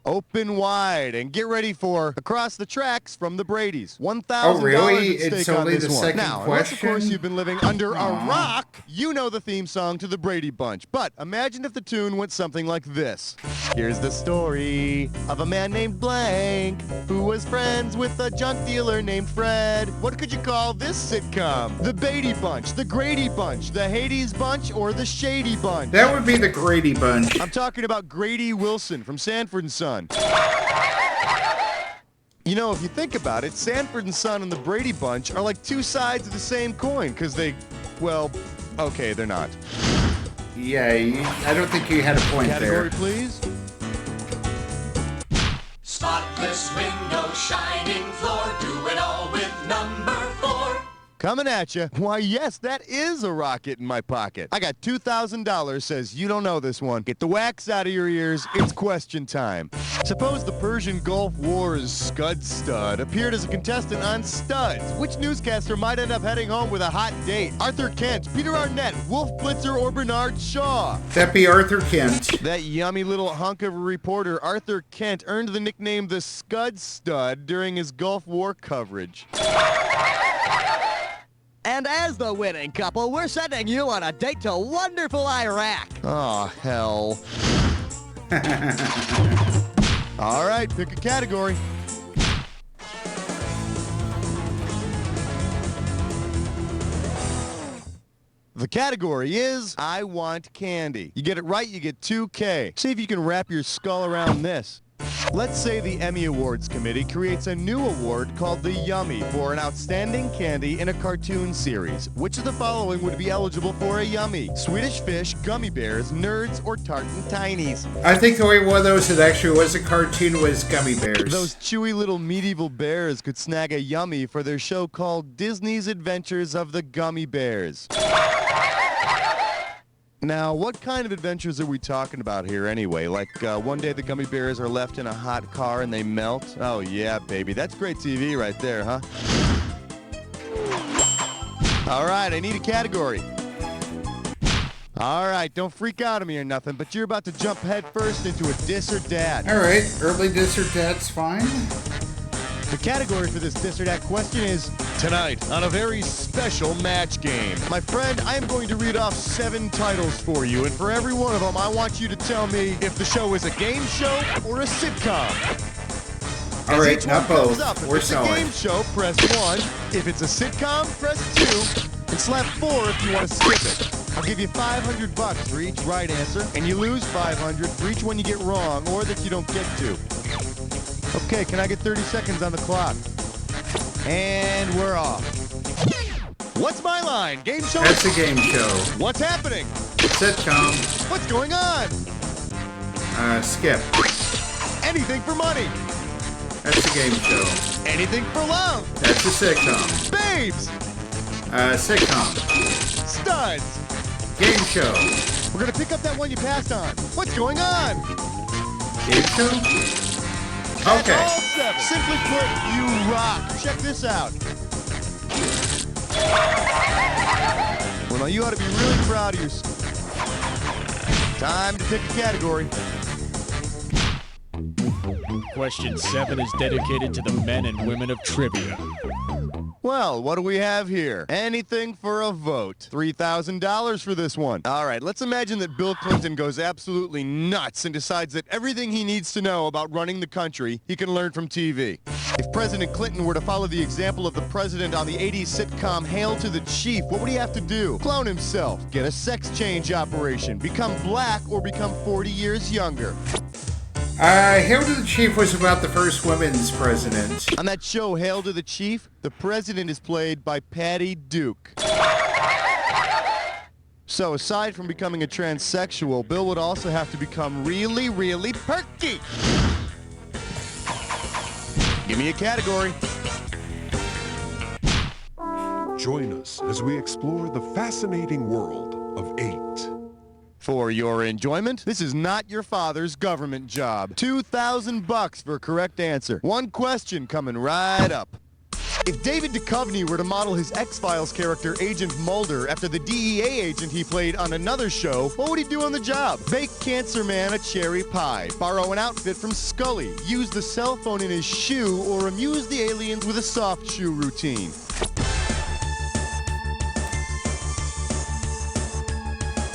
Open wide and get ready for Across the Tracks from the Brady's. $1,000 Oh, really? at stake It's on only this the one. second Now, unless of course question? you've been living under a rock, you know the theme song to the Brady Bunch. But imagine if the tune went something like this. Here's the story of a man named Blank who was friends with a junk dealer named Fred. What could you call this sitcom? The Beatty Bunch, the Grady Bunch, the Hades Bunch, or the Shady Bunch? That would be the Grady Bunch. I'm talking about Grady Wilson from Sanford & Son. You know, if you think about it, Sanford & Son and the Brady Bunch are like two sides of the same coin, because they, well, okay, they're not. Yeah, I don't think you had a point Category, there. please. Spotless window, shining floor, do it all with number 4. Coming at you. Why, yes, that is a rocket in my pocket. I got $2,000, says you don't know this one. Get the wax out of your ears. It's question time. Suppose the Persian Gulf War's Scud Stud appeared as a contestant on Studs. Which newscaster might end up heading home with a hot date? Arthur Kent, Peter Arnett, Wolf Blitzer, or Bernard Shaw? That'd be Arthur Kent. That yummy little hunk of a reporter, Arthur Kent, earned the nickname the Scud Stud during his Gulf War coverage. And as the winning couple, we're sending you on a date to wonderful Iraq. Oh, hell. All right, pick a category. The category is I Want Candy. You get it right, you get $2K. See if you can wrap your skull around this. Let's say the Emmy Awards Committee creates a new award called the Yummy for an outstanding candy in a cartoon series. Which of the following would be eligible for a Yummy? Swedish Fish, Gummy Bears, Nerds, or Tartan Tinies? I think the only one of those that actually was a cartoon was Gummy Bears. Those chewy little medieval bears could snag a Yummy for their show called Disney's Adventures of the Gummy Bears. Now, what kind of adventures are we talking about here anyway? Like, one day the Gummy Bears are left in a hot car and they melt? Oh, yeah, baby. That's great TV right there, huh? All right, I need a category. All right, don't freak out at me or nothing, but you're about to jump head first into a diss or dat. All right, early diss or dat's fine. The category for this diss or dat question is tonight on a very special match game. My friend, I am going to read off 7 titles for you, and for every one of them, I want you to tell me if the show is a game show or a sitcom. All right, not both. If We're it's a selling. game show, press 1. If it's a sitcom, press 2. And slap 4 if you want to skip it. I'll give you $500 for each right answer, and you lose $500 for each one you get wrong or that you don't get to. Okay, can I get 30 seconds on the clock? And we're off. What's my line? Game show? That's a game show. What's happening? Sitcom. What's going on? Skip. Anything for money. That's a game show. Anything for love. That's a sitcom. Babes. Sitcom. Studs. Game show. We're gonna pick up that one you passed on. What's going on? Game show? That's Okay. all 7. Simply put, you rock. Check this out. Well, now you ought to be really proud of yourself. Time to pick a category. Question 7 is dedicated to the men and women of trivia. Well, what do we have here? Anything for a vote. $3,000 for this one. All right, let's imagine that Bill Clinton goes absolutely nuts and decides that everything he needs to know about running the country, he can learn from TV. If President Clinton were to follow the example of the president on the 80s sitcom Hail to the Chief, what would he have to do? Clone himself, get a sex change operation, become black, or become 40 years younger. Hail to the Chief was about the first women's president. On that show, Hail to the Chief, the president is played by Patty Duke. So aside from becoming a transsexual, Bill would also have to become really, really perky. Give me a category. Join us as we explore the fascinating world of 8. For your enjoyment, this is not your father's government job. $2,000 for a correct answer. One question coming right up. If David Duchovny were to model his X-Files character Agent Mulder after the DEA agent he played on another show, what would he do on the job? Bake Cancer Man a cherry pie, borrow an outfit from Scully, use the cell phone in his shoe, or amuse the aliens with a soft shoe routine?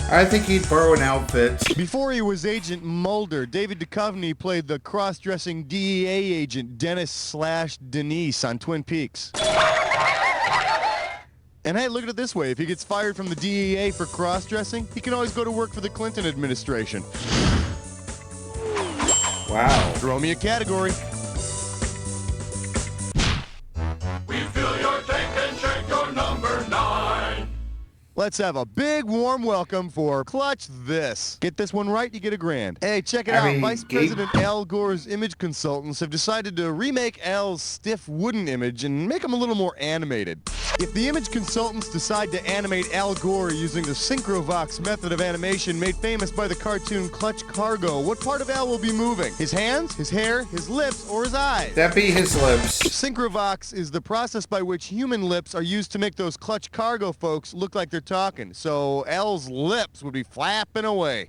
I think he'd borrow an outfit. Before he was Agent Mulder, David Duchovny played the cross-dressing DEA agent Dennis/Denise on Twin Peaks. And hey, look at it this way. If he gets fired from the DEA for cross-dressing, he can always go to work for the Clinton administration. Wow. Throw me a category. We fill your tank and check your number 9. Let's have a big warm welcome for Clutch This. Get this one right, you get $1,000. Hey, check it out. Vice President Al Gore's image consultants have decided to remake Al's stiff wooden image and make him a little more animated. If the image consultants decide to animate Al Gore using the Synchrovox method of animation made famous by the cartoon Clutch Cargo, what part of Al will be moving? His hands, his hair, his lips, or his eyes? That'd be his lips. Synchrovox is the process by which human lips are used to make those Clutch Cargo folks look like they're talking. So Al's lips would be flapping away.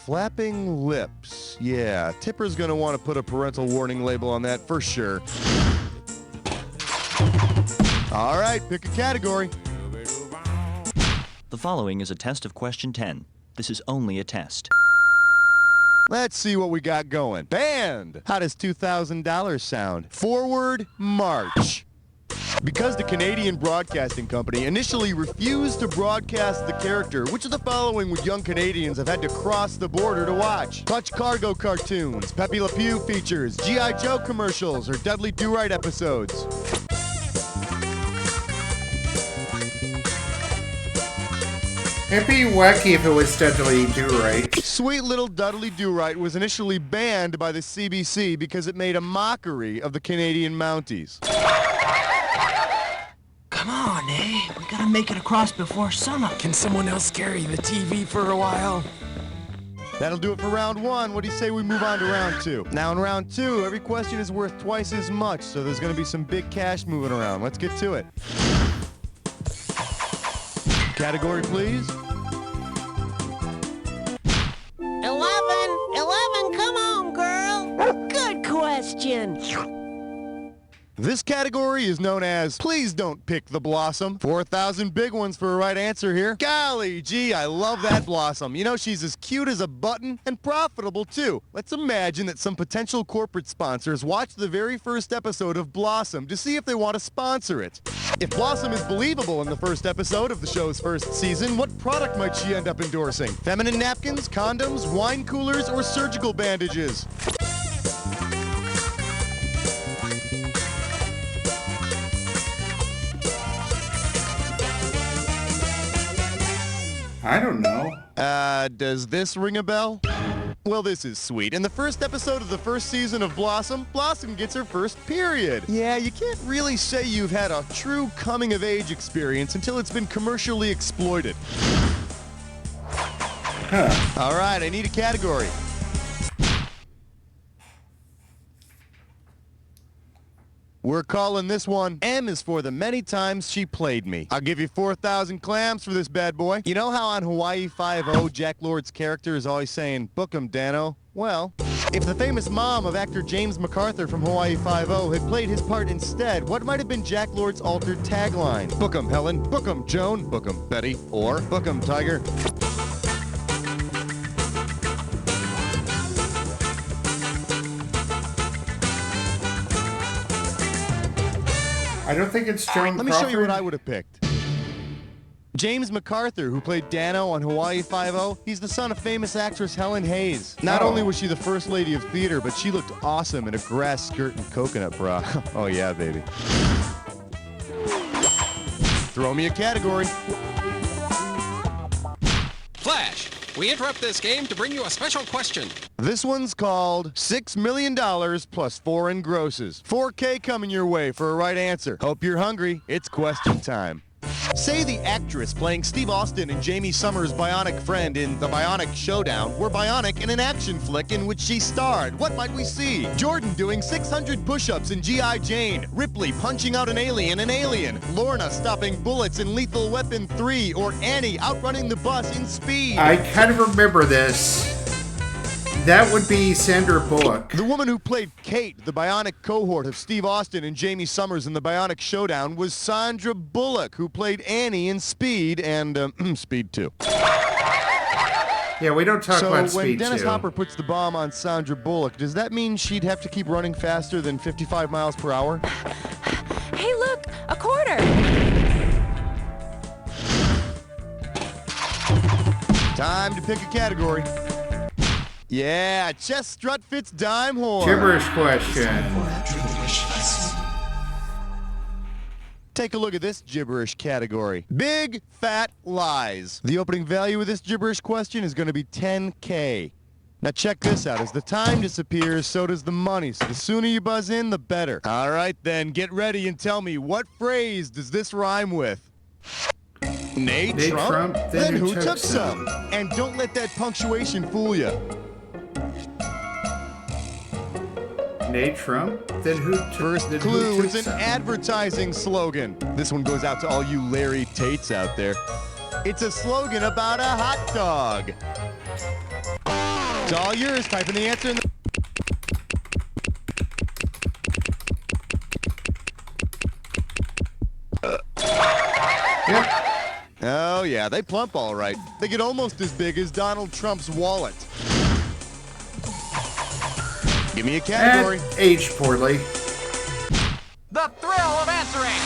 Flapping lips. Yeah, Tipper's gonna want to put a parental warning label on that for sure. All right, pick a category. The following is a test of question 10. This is only a test. Let's see what we got going. Band. How does $2,000 sound? Forward march. Because the Canadian Broadcasting Company initially refused to broadcast the character, which of the following would young Canadians have had to cross the border to watch? Clutch Cargo cartoons, Pepe Le Pew features, G.I. Joe commercials, or Dudley Do-Right episodes? It'd be wacky if it was Dudley Do-Right. Sweet Little Dudley Do-Right was initially banned by the CBC because it made a mockery of the Canadian Mounties. Come on, eh? We gotta make it across before sunup. Can someone else carry the TV for a while? That'll do it for round 1. What do you say we move on to round 2? Now in round 2, every question is worth twice as much, so there's gonna be some big cash moving around. Let's get to it. Category, please. 11, come on, girl. Good question. This category is known as Please Don't Pick the Blossom. 4,000 big ones for a right answer here. Golly gee, I love that Blossom. You know, she's as cute as a button and profitable too. Let's imagine that some potential corporate sponsors watch the very first episode of Blossom to see if they want to sponsor it. If Blossom is believable in the first episode of the show's first season, what product might she end up endorsing? Feminine napkins, condoms, wine coolers, or surgical bandages? I don't know. Does this ring a bell? Well, this is sweet. In the first episode of the first season of Blossom, Blossom gets her first period. Yeah, you can't really say you've had a true coming-of-age experience until it's been commercially exploited. Huh. All right, I need a category. We're calling this one M is for the many times she played me. I'll give you 4,000 clams for this bad boy. You know how on Hawaii Five-0, Jack Lord's character is always saying, "Book 'em, Dano"? Well, if the famous mom of actor James MacArthur from Hawaii Five-0 had played his part instead, what might have been Jack Lord's altered tagline? Book 'em, Helen. Book 'em, Joan. Book 'em, Betty. Or book 'em, Tiger. I don't think it's Joan Let me show you what I would have picked. James MacArthur, who played Dano on Hawaii Five-0, he's the son of famous actress Helen Hayes. Not only was she the first lady of theater, but she looked awesome in a grass skirt and coconut bra. Oh yeah, baby. Throw me a category. Flash, we interrupt this game to bring you a special question. This one's called $6 million plus foreign grosses. 4K coming your way for a right answer. Hope you're hungry. It's question time. Say the actress playing Steve Austin and Jamie Summers' bionic friend in The Bionic Showdown were bionic in an action flick in which she starred. What might we see? Jordan doing 600 push-ups in G.I. Jane. Ripley punching out an alien in Alien. Lorna stopping bullets in Lethal Weapon 3. Or Annie outrunning the bus in Speed. I kind of remember this. That would be Sandra Bullock. The woman who played Kate, the bionic cohort of Steve Austin and Jamie Summers in The Bionic Showdown, was Sandra Bullock, who played Annie in Speed and Speed 2. Yeah, we don't talk about So when Speed Dennis 2. Hopper puts the bomb on Sandra Bullock, does that mean she'd have to keep running faster than 55 miles per hour? Hey, look, a quarter. Time to pick a category. Yeah, chest strut fits dime horn. Gibberish question. Take a look at this gibberish category. Big fat lies. The opening value of this gibberish question is going to be 10K. Now check this out. As the time disappears, so does the money. So the sooner you buzz in, the better. All right, then, get ready and tell me, what phrase does this rhyme with? Nate Trump? Then who took some? And don't let that punctuation fool you. Nate Trump? Then who took First clue, it's an advertising slogan. This one goes out to all you Larry Tates out there. It's a slogan about a hot dog. It's all yours. Type in the answer in the... Yep. Oh, yeah, they plump all right. They get almost as big as Donald Trump's wallet. Give me a category. And aged poorly. The thrill of answering.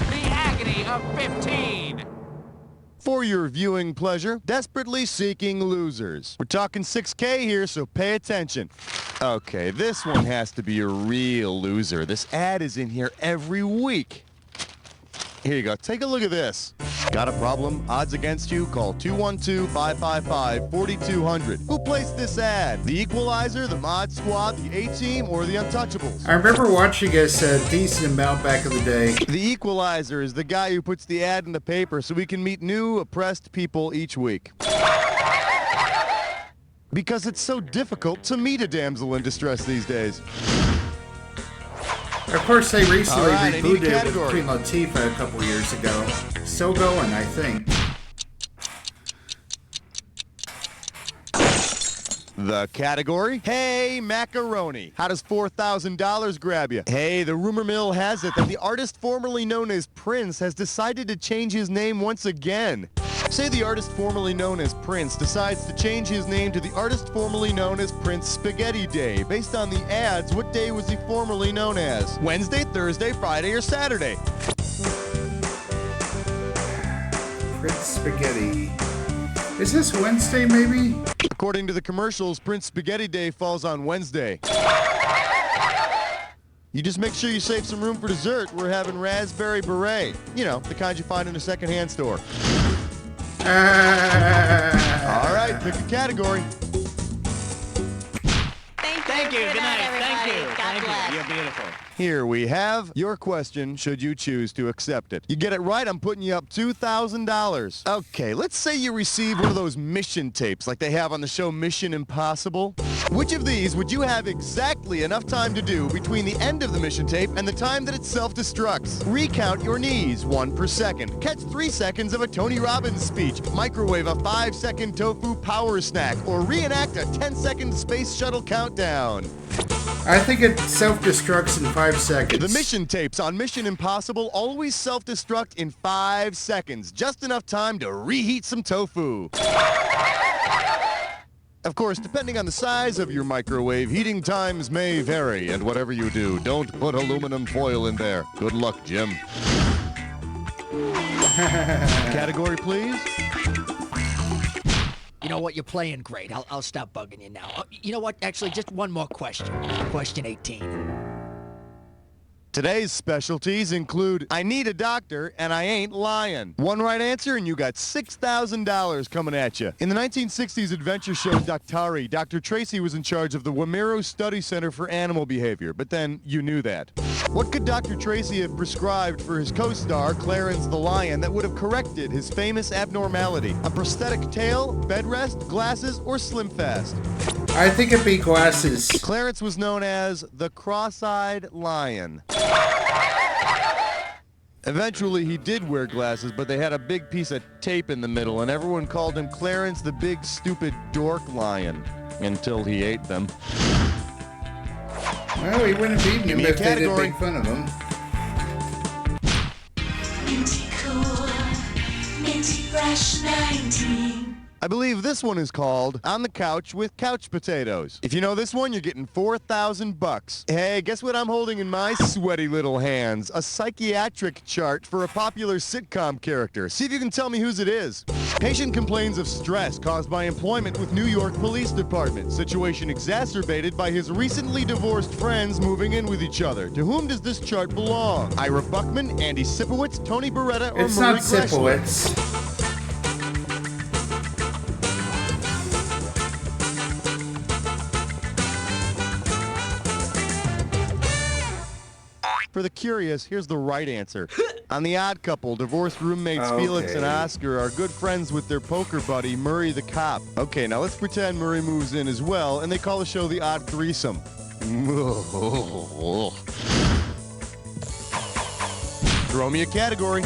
The agony of 15. For your viewing pleasure, desperately seeking losers. We're talking 6K here, so pay attention. Okay, this one has to be a real loser. This ad is in here every week. Here you go. Take a look at this. Got a problem? Odds against you? Call 212-555-4200. Who placed this ad? The Equalizer, the Mod Squad, the A-Team, or the Untouchables? I remember watching this a decent amount back in the day. The Equalizer is the guy who puts the ad in the paper so we can meet new oppressed people each week. Because it's so difficult to meet a damsel in distress these days. Of course, they recently All right, I need a rebooted it with category. Queen Latifah a couple years ago. Still going, I think. The category? Hey, macaroni. How does $4,000 grab you? Hey, the rumor mill has it that the artist formerly known as Prince has decided to change his name once again. Say the artist formerly known as Prince decides to change his name to the artist formerly known as Prince Spaghetti Day. Based on the ads, what day was he formerly known as? Wednesday, Thursday, Friday, or Saturday? Prince Spaghetti. Is this Wednesday, maybe? According to the commercials, Prince Spaghetti Day falls on Wednesday. You just make sure you save some room for dessert. We're having raspberry beret. You know, the kind you find in a secondhand store. All right, pick a category. Thank you. Good night. Thank you. God bless. You're beautiful. Here we have your question, should you choose to accept it. You get it right, I'm putting you up $2,000. Okay, let's say you receive one of those mission tapes like they have on the show Mission Impossible. Which of these would you have exactly enough time to do between the end of the mission tape and the time that it self-destructs? Recount your knees, 1 per second. Catch 3 seconds of a Tony Robbins speech. Microwave a 5-second tofu power snack. Or reenact a 10-second space shuttle countdown. I think it self-destructs in 5 seconds. The mission tapes on Mission Impossible always self-destruct in 5 seconds. Just enough time to reheat some tofu. Of course, depending on the size of your microwave, heating times may vary. And whatever you do, don't put aluminum foil in there. Good luck, Jim. Category, please. You know what? You're playing great. I'll stop bugging you now. You know what? Actually, just one more question. Question 18. Today's specialties include I need a doctor and I ain't lying. One right answer and you got $6,000 coming at you. In the 1960s adventure show Doctari, Dr. Tracy was in charge of the Wamiro Study Center for Animal Behavior, but then you knew that. What could Dr. Tracy have prescribed for his co-star, Clarence the Lion, that would have corrected his famous abnormality? A prosthetic tail, bed rest, glasses, or Slim Fast? I think it'd be glasses. Clarence was known as the Cross-Eyed Lion. Eventually, he did wear glasses, but they had a big piece of tape in the middle, and everyone called him Clarence the Big Stupid Dork Lion, until he ate them. Well, he wouldn't have eaten him if they didn't make fun of him. Minty cool, minty fresh 19. I believe this one is called On the Couch with Couch Potatoes. If you know this one, you're getting $4,000. Hey, guess what I'm holding in my sweaty little hands? A psychiatric chart for a popular sitcom character. See if you can tell me whose it is. Patient complains of stress caused by employment with New York Police Department. Situation exacerbated by his recently divorced friends moving in with each other. To whom does this chart belong? Ira Buckman, Andy Sipowicz, Tony Beretta, or It's Marie not Greshler? Sipowicz. For the curious, here's the right answer. On The Odd Couple, divorced roommates Felix and Oscar are good friends with their poker buddy, Murray the cop. Okay, now let's pretend Murray moves in as well, and they call the show The Odd Threesome. Throw me a category.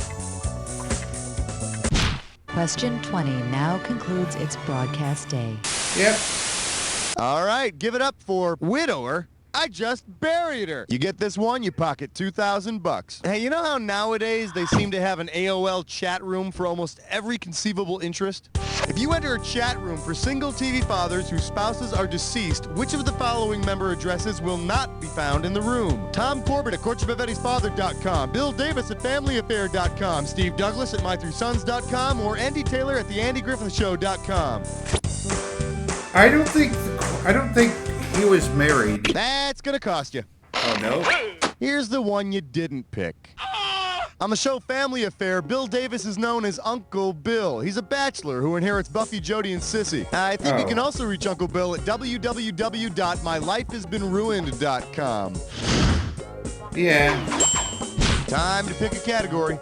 Question 20 now concludes its broadcast day. Yep. All right, give it up for Widower. I just buried her. You get this one, you pocket $2,000. Hey, you know how nowadays they seem to have an AOL chat room for almost every conceivable interest? If you enter a chat room for single TV fathers whose spouses are deceased, which of the following member addresses will not be found in the room? Tom Corbett at CourtShabavetti'sfather.com, Bill Davis at FamilyAffair.com, Steve Douglas at MyThreeSons.com, or Andy Taylor at TheAndyGriffithShow.com. I don't think he was married. That's gonna cost you. Oh, no? Here's the one you didn't pick. On the show Family Affair, Bill Davis is known as Uncle Bill. He's a bachelor who inherits Buffy, Jody, and Sissy. I think you can also reach Uncle Bill at www.mylifehasbeenruined.com. Yeah. Time to pick a category.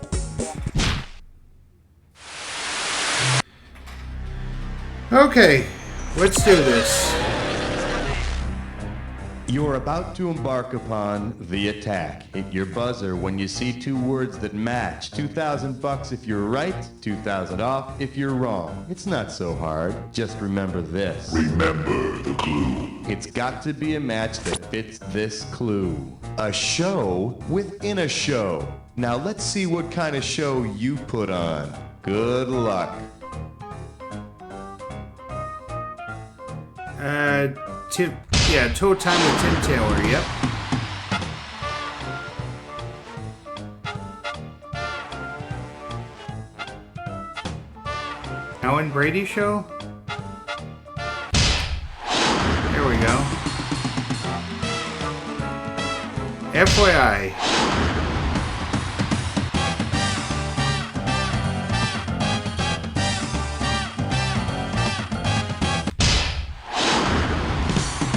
Okay, let's do this. You're about to embark upon the attack. Hit your buzzer when you see two words that match. $2,000 if you're right, 2,000 off if you're wrong. It's not so hard. Just remember this. Remember the clue. It's got to be a match that fits this clue. A show within a show. Now let's see what kind of show you put on. Good luck. Tow Time with Tim Taylor, yep. Alan Brady Show? Here we go. FYI.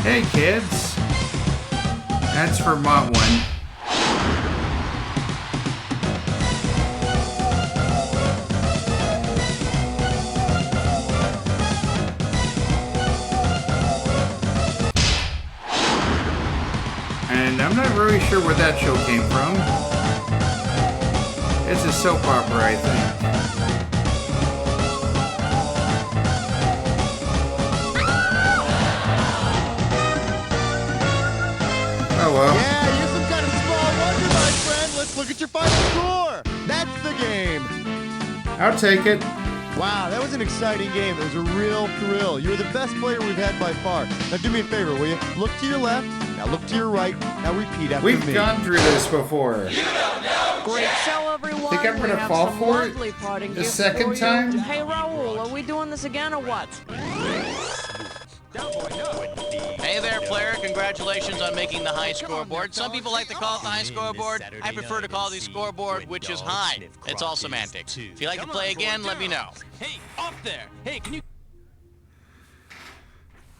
Hey kids, that's Vermont one. And I'm not really sure where that show came from. It's a soap opera, I think. Oh well. Yeah, you're some kind of small wonder, my friend. Let's look at your final score. That's the game. I'll take it. Wow, that was an exciting game. It was a real thrill. You were the best player we've had by far. Now do me a favor, will you? Look to your left. Now look to your right. Now repeat after me. We've gone through this before. Great show, everyone. Think I'm gonna We have fall some for it lovely parting the gifts second for you. time? Hey, Raul, are we doing this again or what? Hey there, player. Congratulations on making the high scoreboard. Some people like to call it the high scoreboard. I prefer to call the scoreboard, which is high. It's all semantics. If you'd like to play again, let me know. Hey, up there! Hey, can you...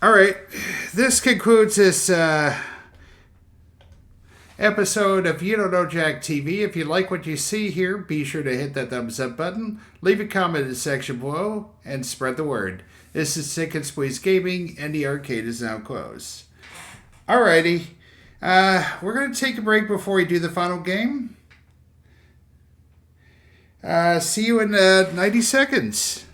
All right, this concludes this episode of You Don't Know Jack TV. If you like what you see here, be sure to hit that thumbs up button, leave a comment in the section below, and spread the word. This is Sick and Squeeze Gaming, and the arcade is now closed. Alrighty, we're going to take a break before we do the final game. See you in 90 seconds.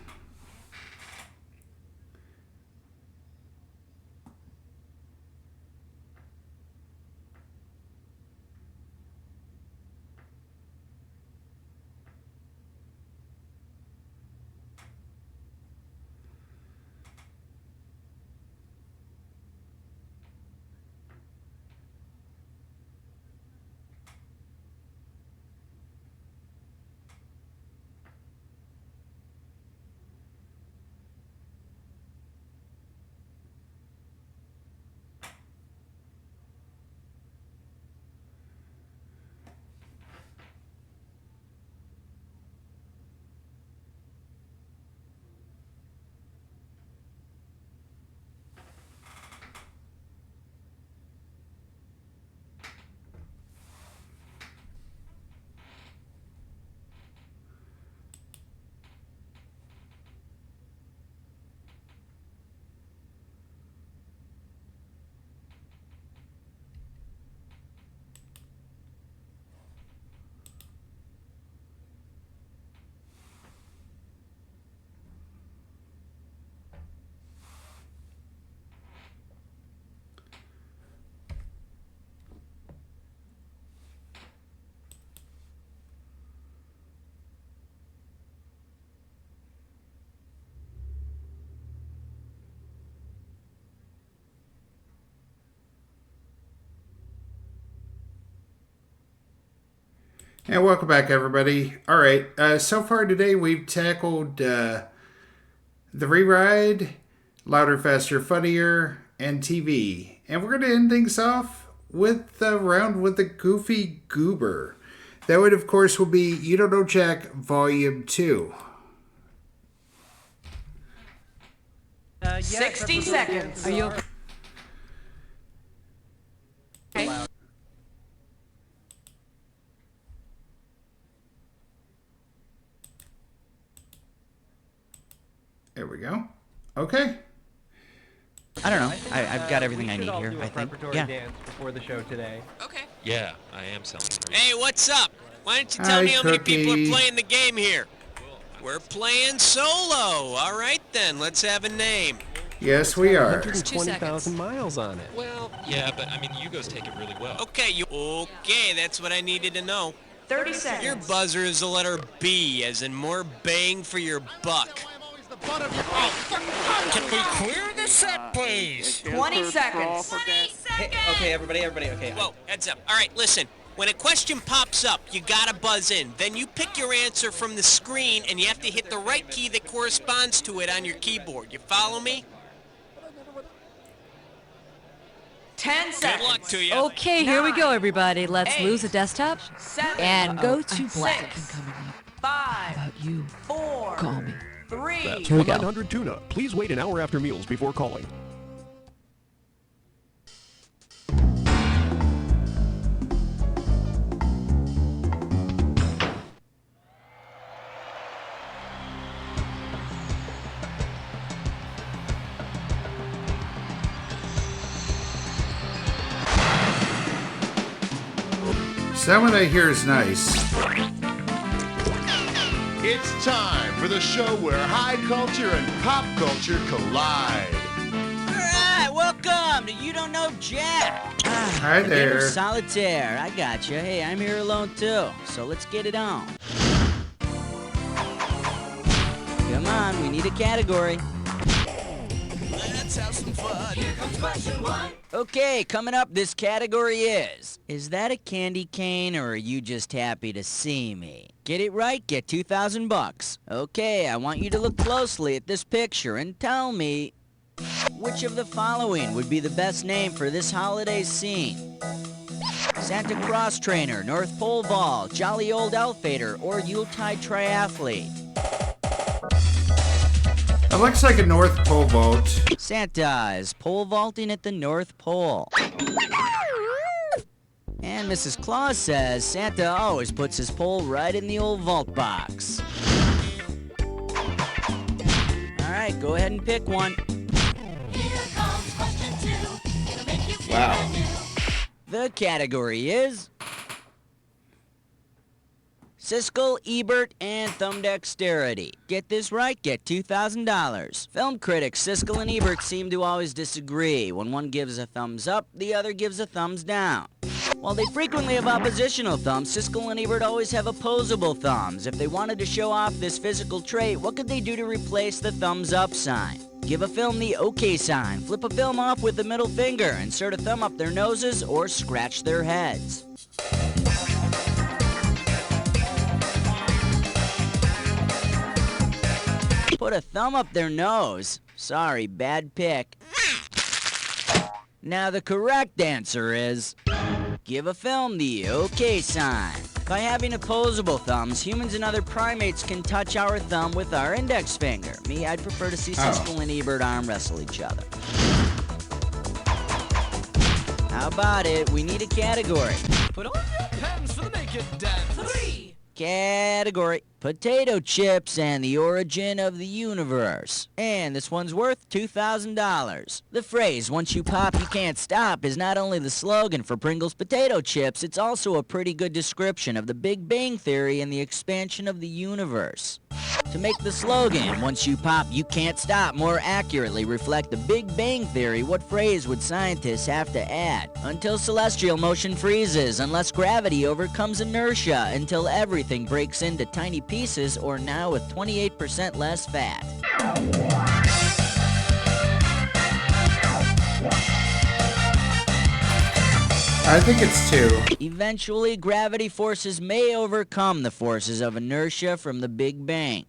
And welcome back, everybody. All right, so far today we've tackled the Re-Ride, Louder, Faster, Funnier, and TV. And we're going to end things off with the round with the Goofy Goober. That would, of course, will be You Don't Know Jack Volume 2. 60 seconds. Are you okay? There we go. Okay. I don't know. I've got everything I need here, I think. Yeah. Dance before the show today. Okay. Yeah, I am selling. Hey, what's up? Why don't you tell me how many people are playing the game here? We're playing solo. All right, then. Let's have a name. Yes, we are. 120,000 miles on it. Well, yeah, but I mean, Yugos take it really well. Okay, okay, that's what I needed to know. 30 seconds. Your buzzer is the letter B, as in more bang for your buck. Can we clear the set, please? 20 seconds. Hey, okay, everybody, okay. Whoa, heads up. All right, listen. When a question pops up, you gotta buzz in. Then you pick your answer from the screen, and you have to hit the right key that corresponds to it on your keyboard. You follow me? 10 seconds. Good luck to you. Okay, here we go, everybody. Let's 8, lose a desktop 7, and go to black. 5, You 4, call me. 3. Here we go. 900 tuna. Please wait an hour after meals before calling. Someone I hear is nice. It's time for the show where high culture and pop culture collide. Alright, welcome to You Don't Know Jack. Hi Game there. of Solitaire, I got you. Hey, I'm here alone too, so let's get it on. Come on, we need a category. Let's have some fun. Here comes question 1. Okay, coming up, this category is that a candy cane or are you just happy to see me? Get it right, get $2,000. Okay, I want you to look closely at this picture and tell me which of the following would be the best name for this holiday scene? Santa Claus Trainer, North Pole Ball, Jolly Old Elevator, or Yuletide Triathlete? It looks like a North Pole vault. Santa is pole vaulting at the North Pole. And Mrs. Claus says Santa always puts his pole right in the old vault box. Alright, go ahead and pick one. Here comes question 2. It'll make you feel Wow. brand new. The category is Siskel, Ebert, and Thumb Dexterity. Get this right, get $2,000. Film critics Siskel and Ebert seem to always disagree. When one gives a thumbs up, the other gives a thumbs down. While they frequently have oppositional thumbs, Siskel and Ebert always have opposable thumbs. If they wanted to show off this physical trait, what could they do to replace the thumbs up sign? Give a film the OK sign, flip a film off with the middle finger, insert a thumb up their noses, or scratch their heads. Put a thumb up their nose. Sorry, bad pick. Now the correct answer is give a film the OK sign. By having opposable thumbs, humans and other primates can touch our thumb with our index finger. Me, I'd prefer to see Siskel and Ebert arm wrestle each other. How about it? We need a category. Put on your pens for the Make It Dance. 3. Category: potato chips and the origin of the universe. And this one's worth $2,000. The phrase, once you pop, you can't stop, is not only the slogan for Pringles potato chips, it's also a pretty good description of the Big Bang Theory and the expansion of the universe. To make the slogan, once you pop, you can't stop, more accurately reflect the Big Bang Theory, what phrase would scientists have to add? Until celestial motion freezes, unless gravity overcomes inertia, until everything breaks into tiny pieces, or now with 28% less fat. I think it's 2. Eventually, gravity forces may overcome the forces of inertia from the Big Bang.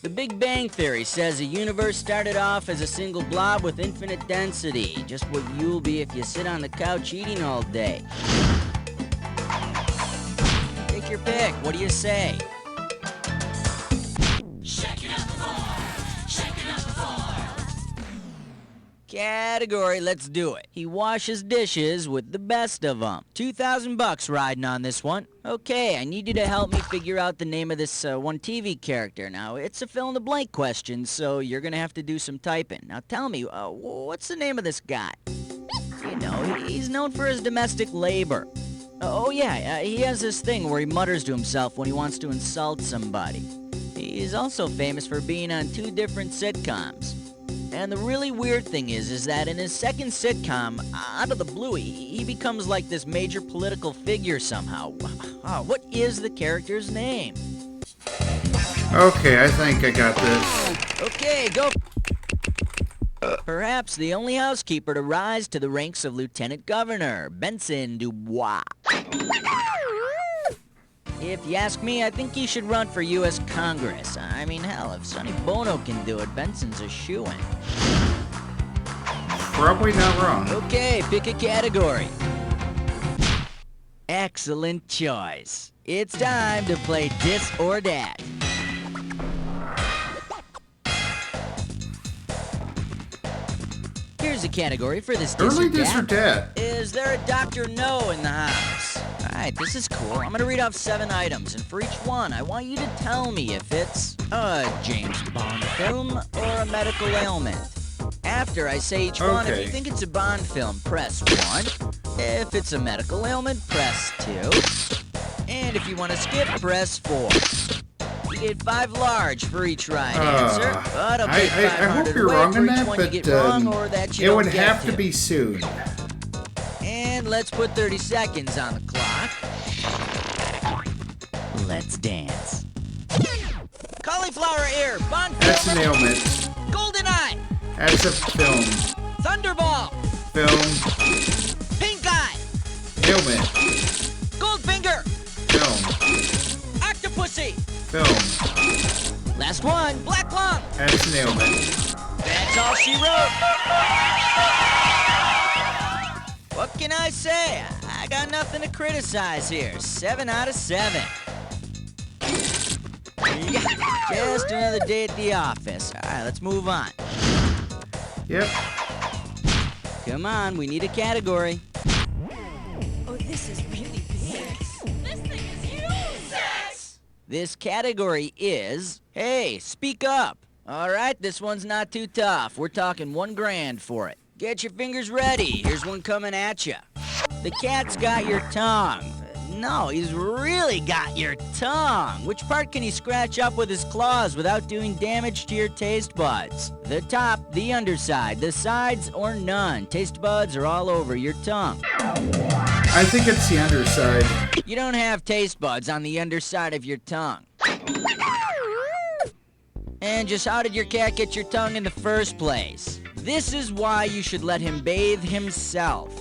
The Big Bang Theory says the universe started off as a single blob with infinite density, just what you'll be if you sit on the couch eating all day. Take your pick. What do you say? Shake it up the floor. Shake it up the floor. Category, let's do it. He washes dishes with the best of them. $2,000 riding on this one. Okay, I need you to help me figure out the name of this one TV character. Now, it's a fill-in-the-blank question, so you're gonna have to do some typing. Now, tell me, what's the name of this guy? You know, he's known for his domestic labor. Oh yeah, he has this thing where he mutters to himself when he wants to insult somebody. He's also famous for being on 2 different sitcoms. And the really weird thing is that in his second sitcom, out of the blue, he becomes like this major political figure somehow. What is the character's name? Okay, I think I got this. Okay, go. Perhaps the only housekeeper to rise to the ranks of Lieutenant Governor, Benson Dubois. If you ask me, I think he should run for U.S. Congress. I mean, hell, if Sonny Bono can do it, Benson's a shoo-in. Probably not wrong. Okay, pick a category. Excellent choice. It's time to play Dis or Dat. Here's a category for this Dis Early or Dis or Dat. Dat. Is there a Dr. No in the house? Alright, this is cool. I'm gonna read off 7 items, and for each one, I want you to tell me if it's a James Bond film or a medical ailment. After I say each one, if Okay. you think it's a Bond film, press 1. If it's a medical ailment, press 2. And if you want to skip, press 4. You get 5 large for each right answer. But I'll take I hope 500 you're away wrong for on each that, one you but get wrong or that you it don't would get have to be soon. And let's put 30 seconds on the clock. Let's dance. Cauliflower ear, Bond film. That's an ailment. Golden eye, That's a film. Thunderball, Film. pink eye, Ailment. Goldfinger, Film. Octopussy. Film. Last one, black lung. That's an ailment. That's all she wrote. What can I say? I got nothing to criticize here. 7 out of 7. Just another day at the office. All right, let's move on. Yep. Come on, we need a category. Oh, this is really big. This thing is huge. This category is, hey, speak up. All right, this one's not too tough. We're talking $1,000 for it. Get your fingers ready. Here's one coming at you. The cat's got your tongue. No, he's really got your tongue. Which part can he scratch up with his claws without doing damage to your taste buds? The top, the underside, the sides, or none? Taste buds are all over your tongue. I think it's the underside. You don't have taste buds on the underside of your tongue. And just how did your cat get your tongue in the first place? This is why you should let him bathe himself.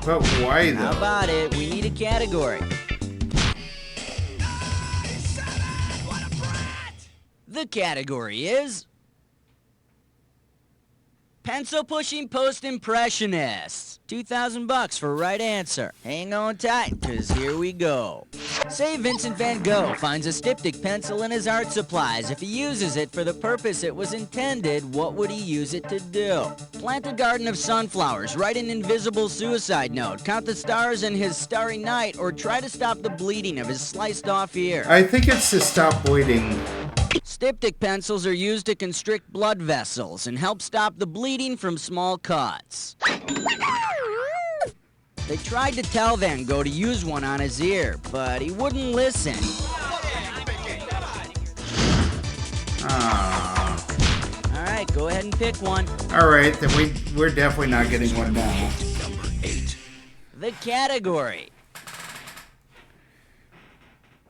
But why, though? How about it? We need a category. The category is pencil pushing post impressionists. $2,000 for right answer. Hang on tight, cause here we go. Say Vincent van Gogh finds a styptic pencil in his art supplies. If he uses it for the purpose it was intended, what would he use it to do? Plant a garden of sunflowers, write an invisible suicide note, count the stars in his starry night, or try to stop the bleeding of his sliced off ear. I think it's to stop bleeding. Styptic pencils are used to constrict blood vessels and help stop the bleeding from small cuts. They tried to tell Van Gogh to use one on his ear, but he wouldn't listen. All right, go ahead and pick one. All right, then we're definitely not getting one now. The category.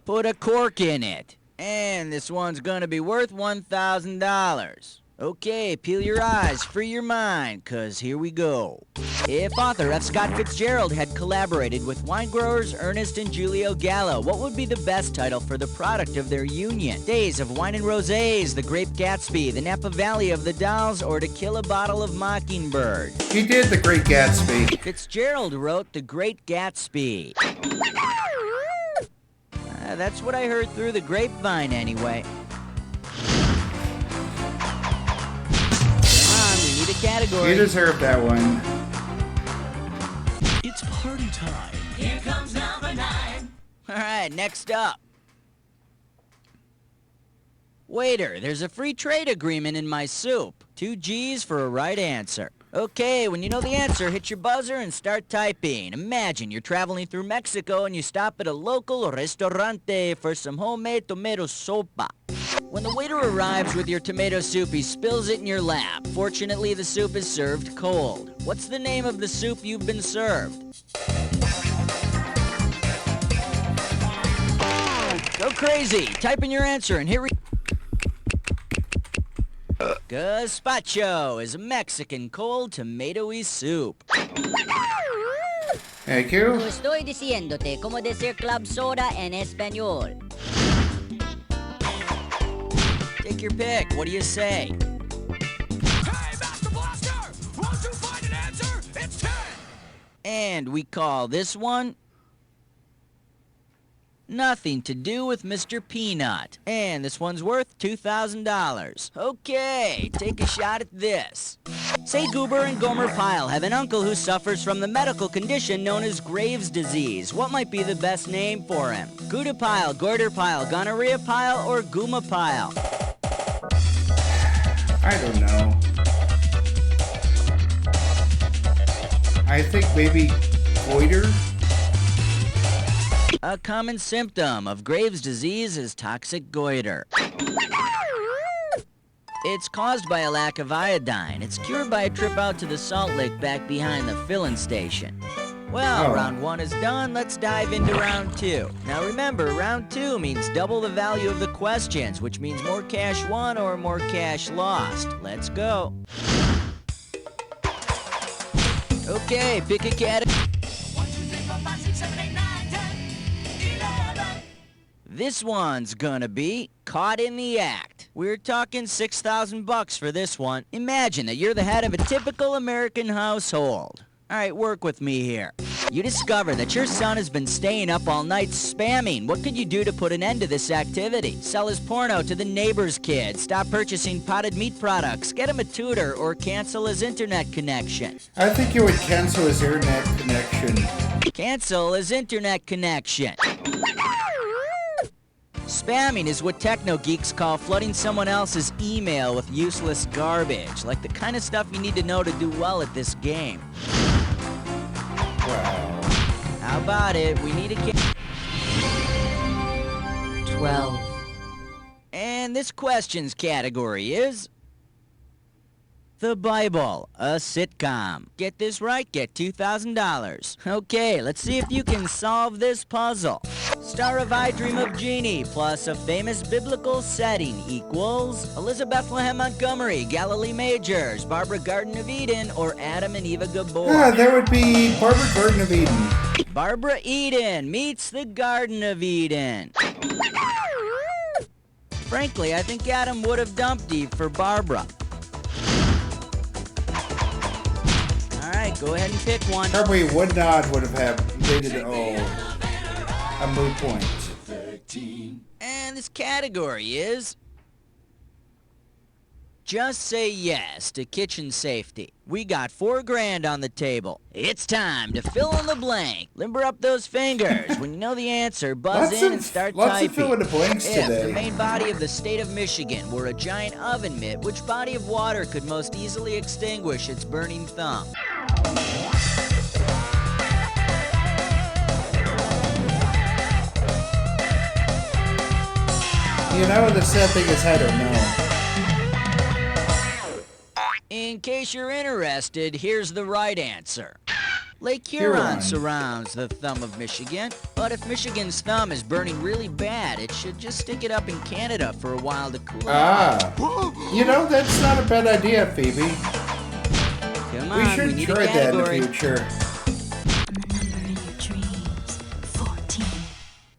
Put a cork in it. And this one's gonna be worth $1,000. Okay, peel your eyes, free your mind, cause here we go. If author F. Scott Fitzgerald had collaborated with wine growers Ernest and Julio Gallo, what would be the best title for the product of their union? Days of Wine and Rosés, The Great Gatsby, The Napa Valley of the Dolls, or To Kill a Bottle of Mockingbird? He did The Great Gatsby. Fitzgerald wrote The Great Gatsby. That's what I heard through the grapevine anyway. Come on, we need a category. You deserve that one. It's party time. Here comes number 9. All right, next up. Waiter, there's a free trade agreement in my soup. 2 G's for a right answer. Okay, when you know the answer, hit your buzzer and start typing. Imagine you're traveling through Mexico and you stop at a local restaurante for some homemade tomato sopa. When the waiter arrives with your tomato soup, he spills it in your lap. Fortunately, the soup is served cold. What's the name of the soup you've been served? Go crazy. Type in your answer and hit Gazpacho is a Mexican cold tomatoey soup. Thank you. Estoy diciéndote cómo decir club soda en español. Take your pick. What do you say? Hey, Master Blaster! Won't you find an answer? It's 10! And we call this one Nothing to Do with Mr. Peanut. And this one's worth $2,000. Okay, take a shot at this. Say Goober and Gomer Pyle have an uncle who suffers from the medical condition known as Graves' disease. What might be the best name for him? Gouda Pyle, Goiter Pyle, Gonorrhea Pyle, or Gooma Pyle? I don't know. I think maybe goiter? A common symptom of Graves' disease is toxic goiter. It's caused by a lack of iodine. It's cured by a trip out to the salt lake back behind the filling station. Well, round 1 is done. Let's dive into round 2. Now remember, round 2 means double the value of the questions, which means more cash won or more cash lost. Let's go. Okay, pick a category. This one's gonna be caught in the act. We're talking $6,000 for this one. Imagine that you're the head of a typical American household. All right, work with me here. You discover that your son has been staying up all night spamming. What could you do to put an end to this activity? Sell his porno to the neighbor's kid, stop purchasing potted meat products, get him a tutor, or cancel his internet connection. I think you would cancel his internet connection. Cancel his internet connection. Spamming is what techno geeks call flooding someone else's email with useless garbage, like the kind of stuff you need to know to do well at this game. Wow. How about it? We need a 12. And this questions category is The Bible, a sitcom. Get this right, get $2,000. Okay, let's see if you can solve this puzzle. Star of I Dream of Jeannie plus a famous biblical setting equals Elizabeth Bethlehem Montgomery, Galilee Majors, Barbara Garden of Eden, or Adam and Eva Gabor. Yeah, that would be Barbara Garden of Eden. Barbara Eden meets the Garden of Eden. Frankly, I think Adam would have dumped Eve for Barbara. Alright, go ahead and pick one. Probably would have made it a moot point. And this category is Just Say Yes to Kitchen Safety. We got $4,000 on the table. It's time to fill in the blank. Limber up those fingers. When you know the answer, buzz in and start typing. Lots of fill in the blanks If today. the main body of the state of Michigan were a giant oven mitt, which body of water could most easily extinguish its burning thumb? You know, the sad thing is I don't know. In case you're interested, here's the right answer. Lake Huron surrounds the thumb of Michigan, but if Michigan's thumb is burning really bad, it should just stick it up in Canada for a while to cool it off. You know, that's not a bad idea, Phoebe. Come on, we should need try a that in the category. future.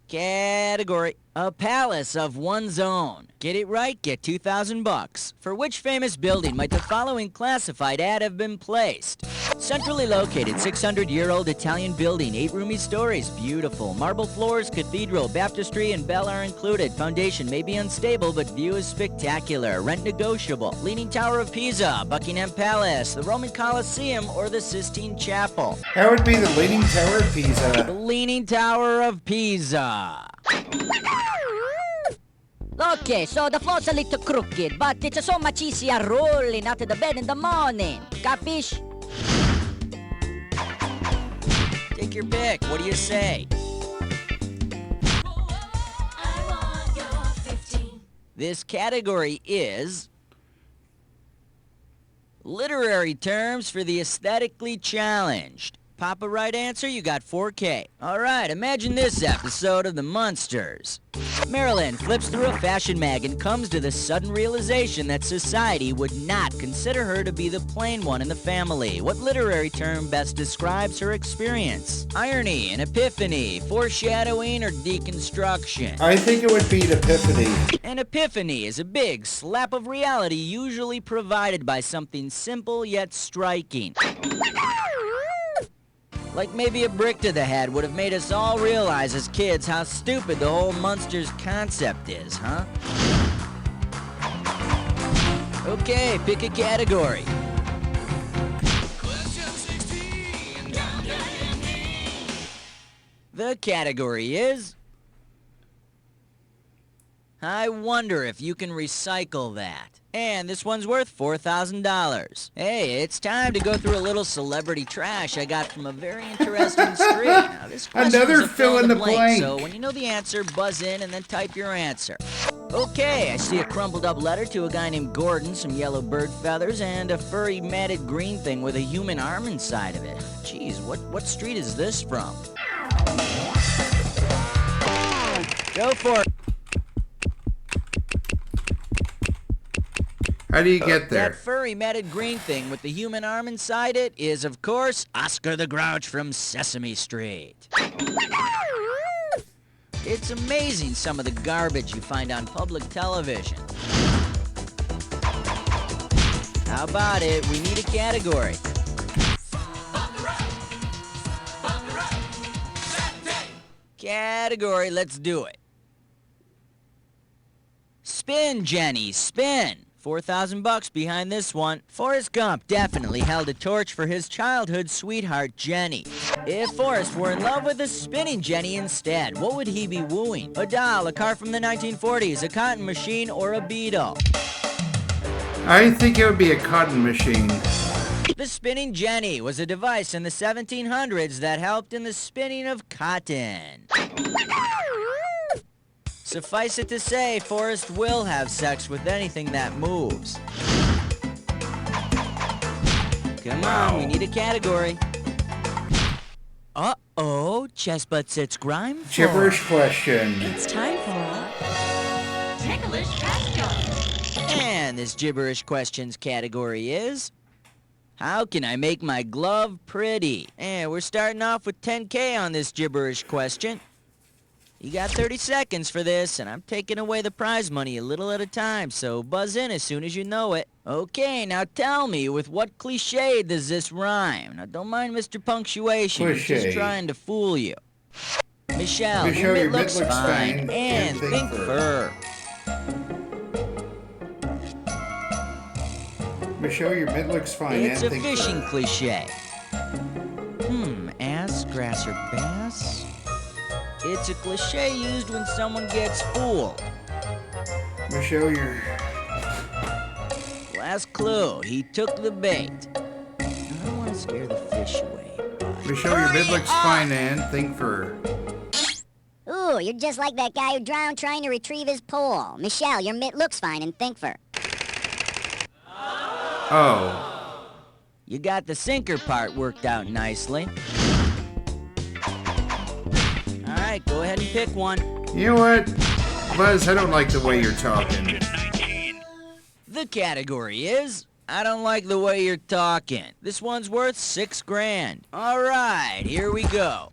Category: a palace of one's own. Get it right, get $2,000. For which famous building might the following classified ad have been placed? Centrally located 600-year-old Italian building, 8 roomy stories, beautiful. Marble floors, cathedral, baptistry, and bell are included. Foundation may be unstable, but view is spectacular. Rent negotiable. Leaning Tower of Pisa, Buckingham Palace, the Roman Colosseum, or the Sistine Chapel. That would be the Leaning Tower of Pisa. The Leaning Tower of Pisa. Okay, so the floor's a little crooked, but it's so much easier rolling out of the bed in the morning. Capish? Take your pick. What do you say? This category is literary terms for the aesthetically challenged. Pop a right answer, you got $4,000. All right, imagine this episode of The Munsters. Marilyn flips through a fashion mag and comes to the sudden realization that society would not consider her to be the plain one in the family. What literary term best describes her experience? Irony, an epiphany, foreshadowing, or deconstruction? I think it would be an epiphany. An epiphany is a big slap of reality usually provided by something simple yet striking. Like maybe a brick to the head would have made us all realize as kids how stupid the whole Munsters concept is, huh? Okay, pick a category. The category is I wonder if you can recycle that. And this one's worth $4,000. Hey, it's time to go through a little celebrity trash I got from a very interesting street. Now, this question's Another a fill in the blank, blank. so when you know the answer, buzz in and then type your answer. Okay, I see a crumpled up letter to a guy named Gordon, some yellow bird feathers, and a furry matted green thing with a human arm inside of it. Jeez, what street is this from? Go for it. How do you get there? That furry matted green thing with the human arm inside it is, of course, Oscar the Grouch from Sesame Street. It's amazing some of the garbage you find on public television. How about it? We need a category. Category, let's do it. Spin, Jenny, spin. $4,000 behind this one. Forrest Gump definitely held a torch for his childhood sweetheart, Jenny. If Forrest were in love with a spinning Jenny instead, what would he be wooing? A doll, a car from the 1940s, a cotton machine, or a beetle? I think it would be a cotton machine. The spinning Jenny was a device in the 1700s that helped in the spinning of cotton. Suffice it to say, Forrest will have sex with anything that moves. Come on, we need a category. Uh-oh, Chess Butt Sits Grime. Gibberish question. It's time for Ticklish Question. And this gibberish questions category is, how can I make my glove pretty? And we're starting off with 10K on this gibberish question. You got 30 seconds for this, and I'm taking away the prize money a little at a time, so buzz in as soon as you know it. Okay, now tell me, with what cliche does this rhyme? Now, don't mind Mr. Punctuation. Cliche. He's just trying to fool you. Michelle, Michelle, your mitt looks fine, and think fur. Michelle, your mid looks fine. It's and a think fishing fur. cliche. Ass, grass, or bass? It's a cliche used when someone gets fooled. Michelle, your... Last clue, he took the bait. I don't want to scare the fish away. Michelle, your mid looks fine and think fur. Ooh, you're just like that guy who drowned trying to retrieve his pole. Michelle, your mitt looks fine and think fur. Oh. You got the sinker part worked out nicely. Alright, go ahead and pick one. You know what? Buzz, I don't like the way you're talking. The category is, I don't like the way you're talking. This one's worth $6,000. Alright, here we go.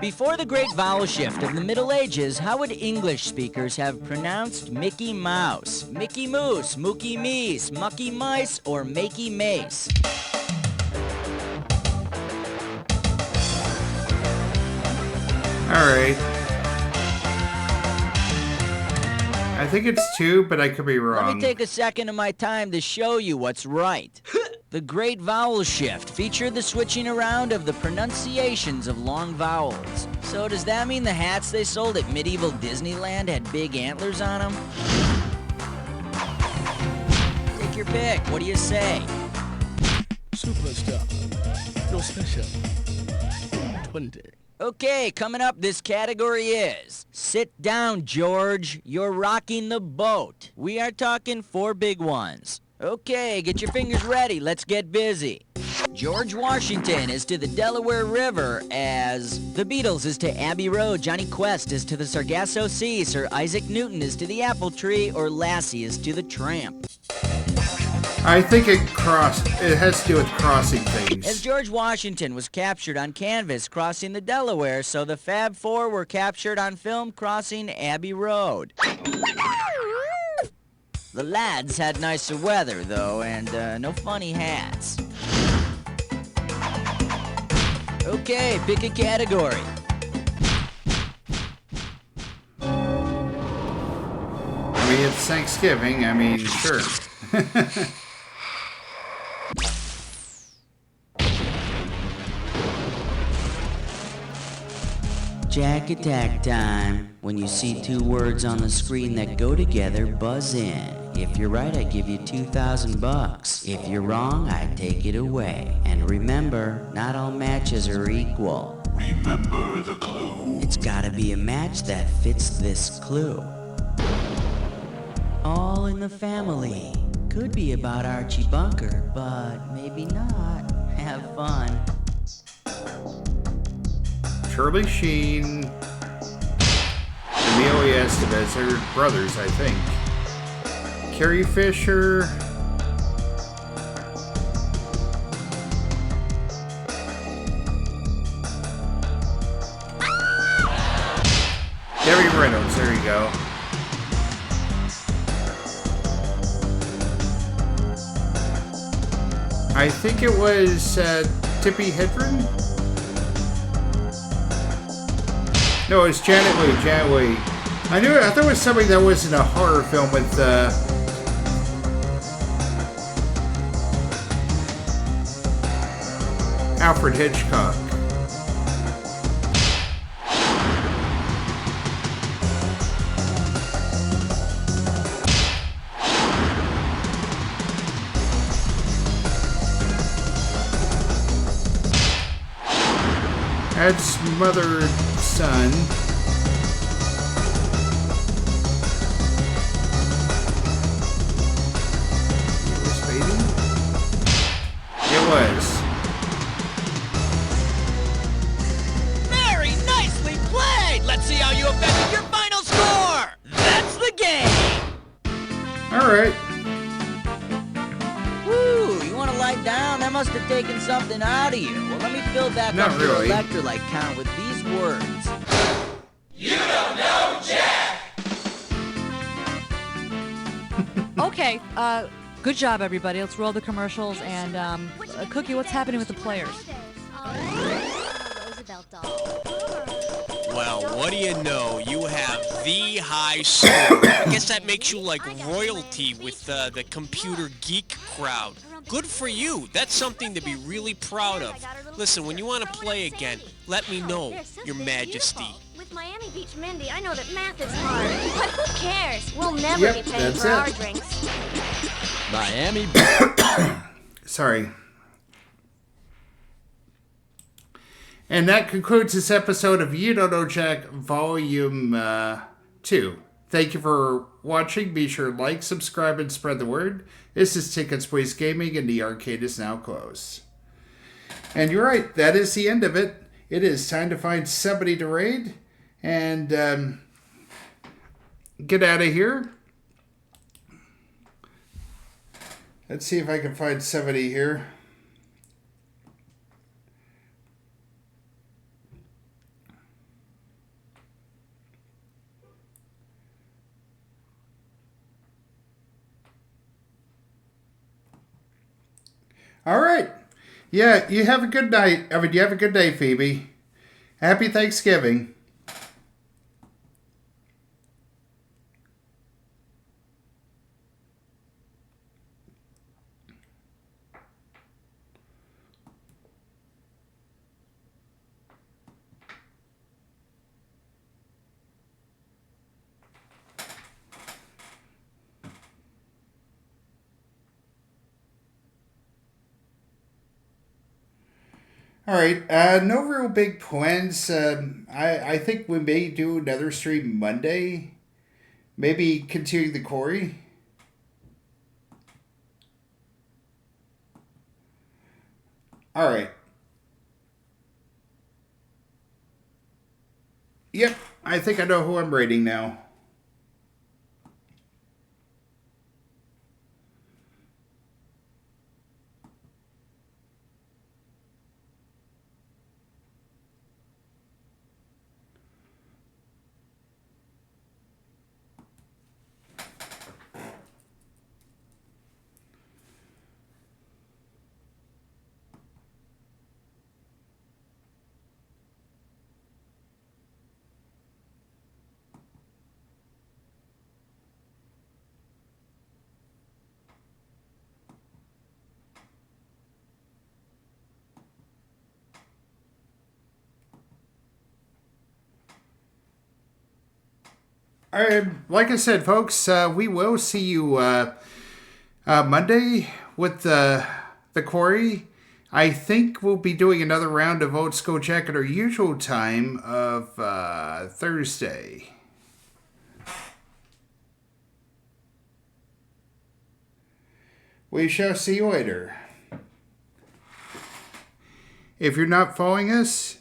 Before the great vowel shift of the Middle Ages, how would English speakers have pronounced Mickey Mouse? Mickey Moose, Mookie Meese, Mucky Mice, or Makey Mace? Alright. I think it's 2, but I could be wrong. Let me take a second of my time to show you what's right. The great vowel shift featured the switching around of the pronunciations of long vowels. So does that mean the hats they sold at medieval Disneyland had big antlers on them? Take your pick. What do you say? Superstar. You're special. 20. Okay, coming up, this category is Sit Down, George. You're rocking the boat. We are talking 4 big ones. Okay, get your fingers ready. Let's get busy. George Washington is to the Delaware River as the Beatles is to Abbey Road, Johnny Quest is to the Sargasso Sea, Sir Isaac Newton is to the apple tree, or Lassie is to the tramp. I think it has to do with crossing things. As George Washington was captured on canvas crossing the Delaware, so the Fab Four were captured on film crossing Abbey Road. The lads had nicer weather, though, and no funny hats. Okay, pick a category. I mean, it's Thanksgiving. I mean, sure. Jack attack time. When you see two words on the screen that go together, buzz in. If you're right, I give you $2,000. If you're wrong, I take it away. And remember, not all matches are equal. Remember the clue. It's gotta be a match that fits this clue. All in the Family. Could be about Archie Bunker, but maybe not. Have fun. Charlie Sheen, Emilio Estevez, they're brothers, I think. Carrie Fisher. Debbie Reynolds, there you go. I think it was Tippi Hedren? No, it was Janet Leigh. Janet Leigh. I thought it was something that wasn't a horror film with Alfred Hitchcock. That's mother, son. It was baby? It was. Very nicely played! Let's see how you affected your final score! That's the game! Alright. Woo, you wanna lie down? That must have taken something out of you. Well, let me fill back Not up really. your electrolyte count with these words. You don't know Jack! Okay, good job, everybody. Let's roll the commercials. And, Cookie, what's happening with the players? Well, what do you know? You have the high score. I guess that makes you like royalty with the computer geek crowd. Good for you. That's something to be really proud of. Listen, when you want to play again, let me know, Your Majesty. With Miami Beach Mindy, I know that math is hard. But who cares? We'll never Yep, be paying that's for our it. drinks. Miami. Sorry. And that concludes this episode of You Don't Know Jack Volume 2. Thank you for watching. Be sure to like, subscribe, and spread the word. This is Tickets Place Gaming, and the arcade is now closed. And you're right, that is the end of it. It is time to find somebody to raid and get out of here. Let's see if I can find somebody here. All right. Yeah, you have a good night. I mean, you have a good day, Phoebe. Happy Thanksgiving. All right, no real big plans. I think we may do another stream Monday. Maybe continue the Corey. All right. Yep, I think I know who I'm rating now. Like I said, folks, we will see you Monday with the quarry. I think we'll be doing another round of Old School Jack at our usual time of Thursday. We shall see you later. If you're not following us,